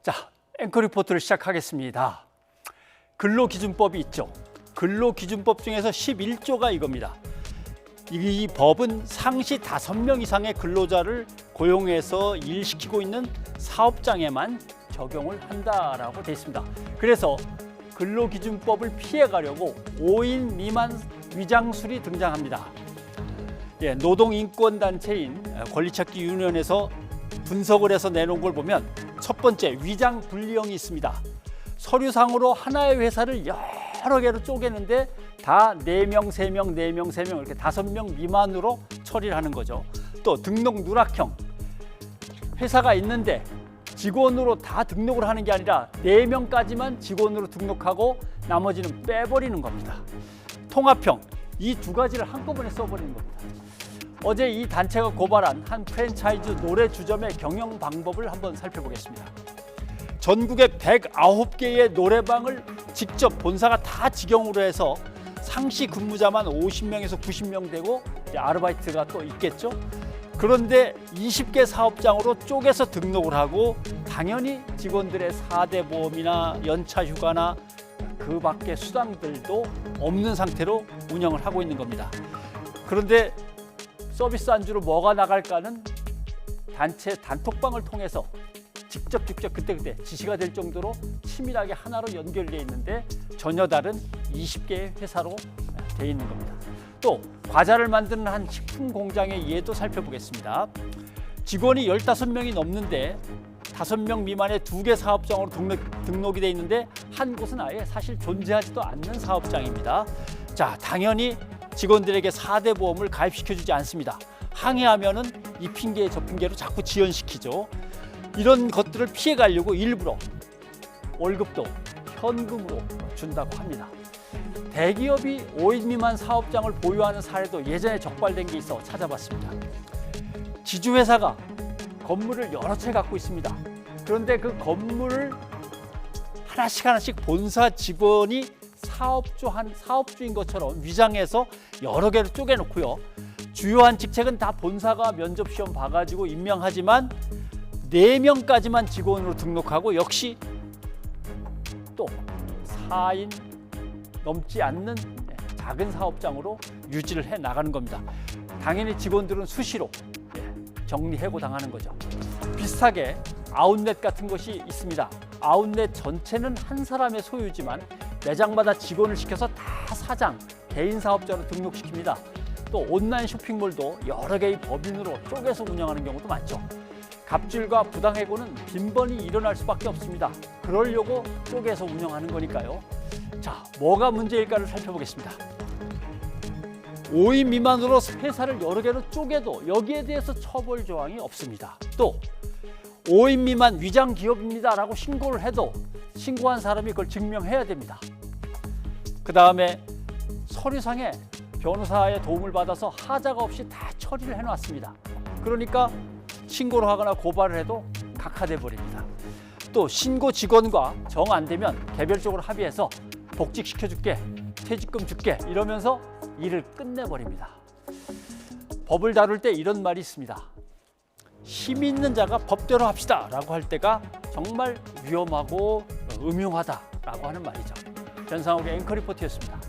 자, 앵커 리포트를 시작하겠습니다. 근로기준법이 있죠. 근로기준법 중에서 11조가 이겁니다. 이 법은 상시 5명 이상의 근로자를 고용해서 일시키고 있는 사업장에만 적용을 한다라고 되어 있습니다. 그래서 근로기준법을 피해가려고 5인 미만 위장술이 등장합니다. 예, 노동인권단체인 권리찾기 유니언에서 분석을 해서 내놓은 걸 보면 첫 번째, 위장 분리형이 있습니다. 서류상으로 하나의 회사를 여러 개로 쪼개는데 다 4명, 3명, 4명, 3명 이렇게 5명 미만으로 처리를 하는 거죠. 또 등록 누락형. 회사가 있는데 직원으로 다 등록을 하는 게 아니라 4명까지만 직원으로 등록하고 나머지는 빼버리는 겁니다. 통합형. 이 두 가지를 한꺼번에 써버리는 겁니다. 어제 이 단체가 고발한 한 프랜차이즈 노래 주점의 경영 방법을 한번 살펴보겠습니다. 전국에 109개의 노래방을 직접 본사가 다 직영으로 해서 상시 근무자만 50명에서 90명 되고 아르바이트가 또 있겠죠. 그런데 20개 사업장으로 쪼개서 등록을 하고 당연히 직원들의 4대 보험이나 연차 휴가나 그 밖의 수당들도 없는 상태로 운영을 하고 있는 겁니다. 그런데 서비스 안주로 뭐가 나갈까는 단체 단톡방을 통해서 직접 그때 지시가 될 정도로 치밀하게 하나로 연결되어 있는데 전혀 다른 20개의 회사로 되어 있는 겁니다. 또 과자를 만드는 한 식품 공장의 예도 살펴보겠습니다. 직원이 15명이 넘는데 5명 미만의 2개 사업장으로 등록이 되어 있는데 한 곳은 아예 사실 존재하지도 않는 사업장입니다. 자, 당연히 직원들에게 4대 보험을 가입시켜주지 않습니다. 항의하면은 이 핑계 저 핑계로 자꾸 지연시키죠. 이런 것들을 피해가려고 일부러 월급도 현금으로 준다고 합니다. 대기업이 5인 미만 사업장을 보유하는 사례도 예전에 적발된 게 있어 찾아봤습니다. 지주회사가 건물을 여러 채 갖고 있습니다. 그런데 그 건물을 하나씩 본사 직원이 사업주인 것처럼 위장해서 여러 개로 쪼개놓고요. 주요한 직책은 다 본사가 면접시험 봐가지고 임명하지만 4명까지만 직원으로 등록하고 역시 또 4인 넘지 않는 작은 사업장으로 유지를 해 나가는 겁니다. 당연히 직원들은 수시로 정리해고 당하는 거죠. 비슷하게 아웃렛 같은 것이 있습니다. 아웃렛 전체는 한 사람의 소유지만 매장마다 직원을 시켜서 다 사장, 개인 사업자로 등록시킵니다. 또 온라인 쇼핑몰도 여러 개의 법인으로 쪼개서 운영하는 경우도 많죠. 갑질과 부당해고는 빈번히 일어날 수밖에 없습니다. 그러려고 쪼개서 운영하는 거니까요. 자, 뭐가 문제일까를 살펴보겠습니다. 5인 미만으로 회사를 여러 개로 쪼개도 여기에 대해서 처벌 조항이 없습니다. 또 5인 미만 위장 기업입니다라고 신고를 해도 신고한 사람이 그걸 증명해야 됩니다. 그 다음에 서류상에 변호사의 도움을 받아서 하자가 없이 다 처리를 해놨습니다. 그러니까 신고를 하거나 고발을 해도 각하돼 버립니다. 또 신고 직원과 정 안 되면 개별적으로 합의해서 복직시켜줄게, 퇴직금 줄게 이러면서 일을 끝내버립니다. 법을 다룰 때 이런 말이 있습니다. 힘 있는 자가 법대로 합시다 라고 할 때가 정말 위험하고 음흉하다라고 하는 말이죠. 전상욱의 앵커 리포트였습니다.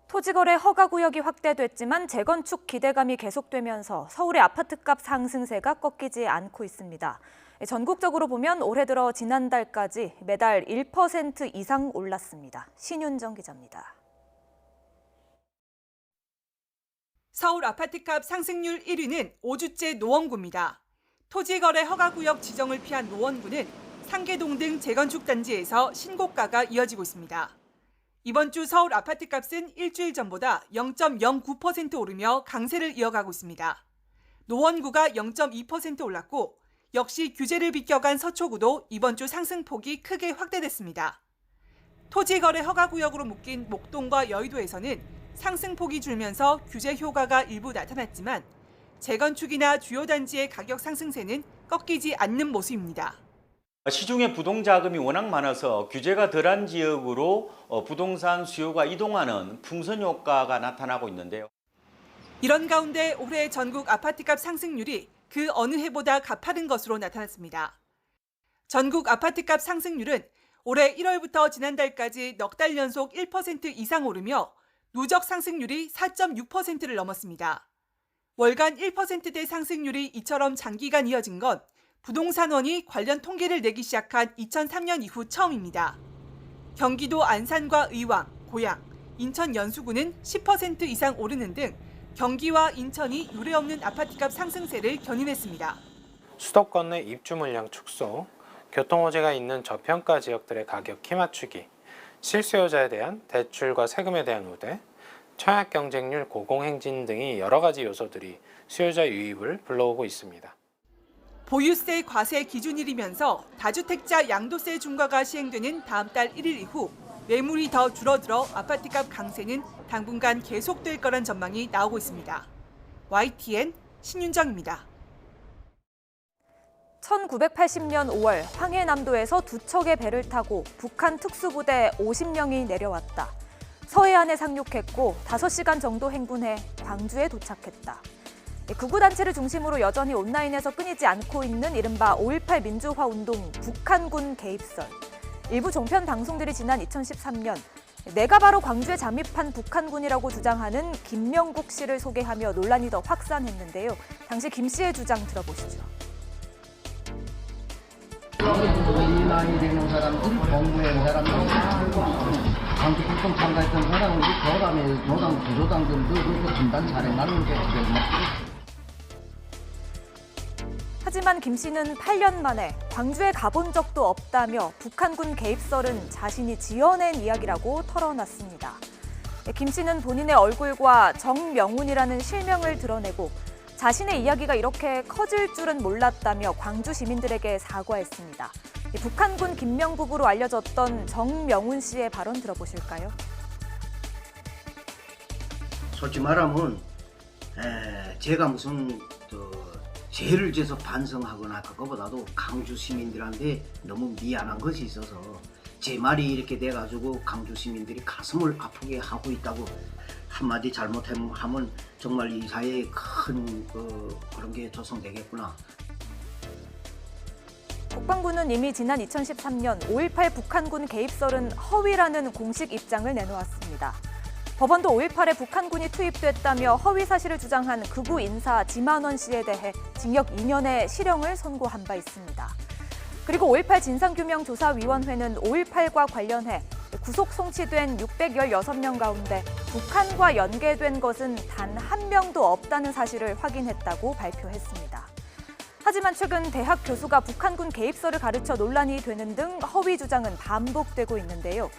토지거래 허가구역이 확대됐지만 재건축 기대감이 계속되면서 서울의 아파트값 상승세가 꺾이지 않고 있습니다. 전국적으로 보면 올해 들어 지난달까지 매달 1% 이상 올랐습니다. 신윤정 기자입니다. 서울 아파트값 상승률 1위는 5주째 노원구입니다. 토지거래 허가구역 지정을 피한 노원구는 상계동 등 재건축 단지에서 신고가가 이어지고 있습니다. 이번 주 서울 아파트값은 일주일 전보다 0.09% 오르며 강세를 이어가고 있습니다. 노원구가 0.2% 올랐고 역시 규제를 비껴간 서초구도 이번 주 상승폭이 크게 확대됐습니다. 토지거래 허가구역으로 묶인 목동과 여의도에서는 상승폭이 줄면서 규제 효과가 일부 나타났지만 재건축이나 주요 단지의 가격 상승세는 꺾이지 않는 모습입니다. 시중에 부동자금이 워낙 많아서 규제가 덜한 지역으로 부동산 수요가 이동하는 풍선 효과가 나타나고 있는데요. 이런 가운데 올해 전국 아파트값 상승률이 그 어느 해보다 가파른 것으로 나타났습니다. 전국 아파트값 상승률은 올해 1월부터 지난달까지 넉 달 연속 1% 이상 오르며 누적 상승률이 4.6%를 넘었습니다. 월간 1%대 상승률이 이처럼 장기간 이어진 건 부동산원이 관련 통계를 내기 시작한 2003년 이후 처음입니다. 경기도 안산과 의왕, 고양, 인천 연수구는 10% 이상 오르는 등 경기와 인천이 유례없는 아파트값 상승세를 견인했습니다. 수도권 내 입주 물량 축소, 교통호재가 있는 저평가 지역들의 가격 키 맞추기, 실수요자에 대한 대출과 세금에 대한 우대, 청약 경쟁률 고공행진 등이 여러 가지 요소들이 수요자 유입을 불러오고 있습니다. 보유세 과세 기준일이면서 다주택자 양도세 중과가 시행되는 다음 달 1일 이후 매물이 더 줄어들어 아파트값 강세는 당분간 계속될 거란 전망이 나오고 있습니다. YTN 신윤정입니다. 1980년 5월 황해남도에서 두 척의 배를 타고 북한 특수부대 50명이 내려왔다. 서해안에 상륙했고 5시간 정도 행군해 광주에 도착했다. 극우단체를 중심으로 여전히 온라인에서 끊이지 않고 있는 이른바 5.18 민주화운동 북한군 개입설. 일부 종편 방송들이 지난 2013년 내가 바로 광주에 잠입한 북한군이라고 주장하는 김명국 씨를 소개하며 논란이 더 확산했는데요. 당시 김 씨의 주장 들어보시죠. 많이 되는 사람들, 공무원 사람들, 광주 국정 참가했던 사람들이 교단에 조당, 부조당들도 그렇게 분단 잘해나는 게 하지만 김 씨는 8년 만에 광주에 가본 적도 없다며 북한군 개입설은 자신이 지어낸 이야기라고 털어놨습니다. 김 씨는 본인의 얼굴과 정명훈이라는 실명을 드러내고 자신의 이야기가 이렇게 커질 줄은 몰랐다며 광주 시민들에게 사과했습니다. 북한군 김명 부부로 알려졌던 정명훈 씨의 발언 들어보실까요? 솔직히 말하면 제가 무슨 죄를 져서 반성하거나 그거보다도 강주 시민들한테 너무 미안한 것이 있어서 제 말이 이렇게 돼가지고 강주 시민들이 가슴을 아프게 하고 있다고 한마디 잘못하면 정말 이 사회에 큰 그런 게 조성되겠구나. 국방부는 이미 지난 2013년 5.18 북한군 개입설은 허위라는 공식 입장을 내놓았습니다. 법원도 5.18에 북한군이 투입됐다며 허위 사실을 주장한 극우 인사 지만원 씨에 대해 징역 2년의 실형을 선고한 바 있습니다. 그리고 5.18 진상규명조사위원회는 5.18과 관련해 구속 송치된 616명 가운데 북한과 연계된 것은 단 한 명도 없다는 사실을 확인했다고 발표했습니다. 하지만 최근 대학 교수가 북한군 개입설을 가르쳐 논란이 되는 등 허위 주장은 반복되고 있는데요.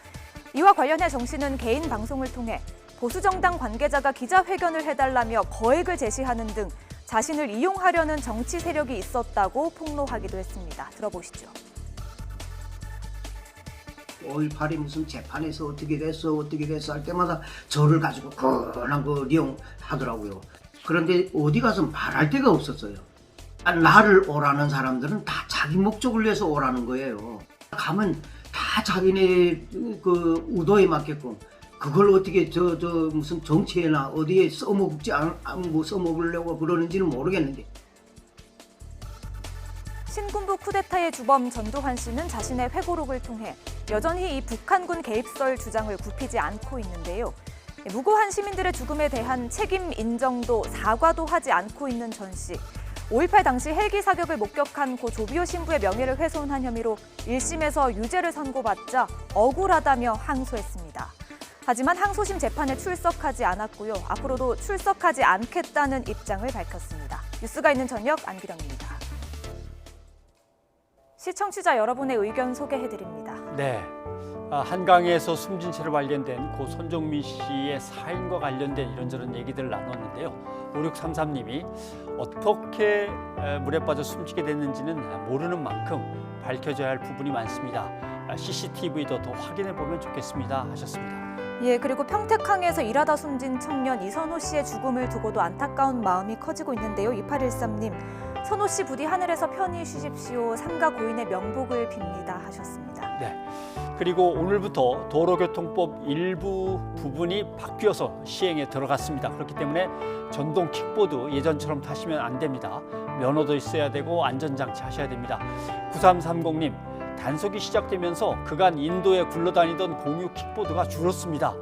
이와 관련해 정 씨는 개인 방송을 통해 보수정당 관계자가 기자회견을 해달라며 거액을 제시하는 등 자신을 이용하려는 정치 세력이 있었다고 폭로하기도 했습니다. 들어보시죠. 5.18이 무슨 재판에서 어떻게 됐어 할 때마다 저를 가지고 그런 거 이용하더라고요. 그런데 어디 가서 말할 데가 없었어요. 나를 오라는 사람들은 다 자기 목적을 위해서 오라는 거예요. 가면 다 자기네 그 의도에 맞게끔 그걸 어떻게 무슨 정치에나 어디에 써먹으려고 그러는지는 모르겠는데. 신군부 쿠데타의 주범 전두환 씨는 자신의 회고록을 통해 여전히 이 북한군 개입설 주장을 굽히지 않고 있는데요. 무고한 시민들의 죽음에 대한 책임 인정도 사과도 하지 않고 있는 전 씨. 5.18 당시 헬기 사격을 목격한 고 조비오 신부의 명예를 훼손한 혐의로 1심에서 유죄를 선고받자 억울하다며 항소했습니다. 하지만 항소심 재판에 출석하지 않았고요. 앞으로도 출석하지 않겠다는 입장을 밝혔습니다. 뉴스가 있는 저녁 안기령입니다. 시청자 여러분의 의견 소개해드립니다. 네, 한강에서 숨진 채로 발견된 고 손종민 씨의 사인과 관련된 이런저런 얘기들을 나눴는데요. 5633님이 어떻게 물에 빠져 숨지게 됐는지는 모르는 만큼 밝혀져야 할 부분이 많습니다. CCTV도 더 확인해 보면 좋겠습니다 하셨습니다. 예, 그리고 평택항에서 일하다 숨진 청년 이선호 씨의 죽음을 두고도 안타까운 마음이 커지고 있는데요. 2813님, 선호 씨 부디 하늘에서 편히 쉬십시오. 삼가 고인의 명복을 빕니다 하셨습니다. 네. 그리고 오늘부터 도로교통법 일부 부분이 바뀌어서 시행에 들어갔습니다. 그렇기 때문에 전동 킥보드 예전처럼 타시면 안 됩니다. 면허도 있어야 되고 안전장치 하셔야 됩니다. 9330님, 단속이 시작되면서 그간 인도에 굴러다니던 공유 킥보드가 줄었습니다.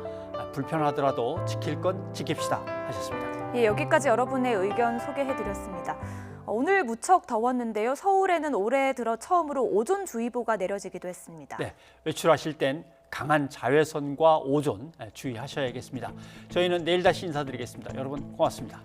불편하더라도 지킬 건 지킵시다 하셨습니다. 예, 여기까지 여러분의 의견 소개해드렸습니다. 오늘 무척 더웠는데요. 서울에는 올해 들어 처음으로 오존주의보가 내려지기도 했습니다. 네, 외출하실 땐 강한 자외선과 오존 주의하셔야겠습니다. 저희는 내일 다시 인사드리겠습니다. 여러분 고맙습니다.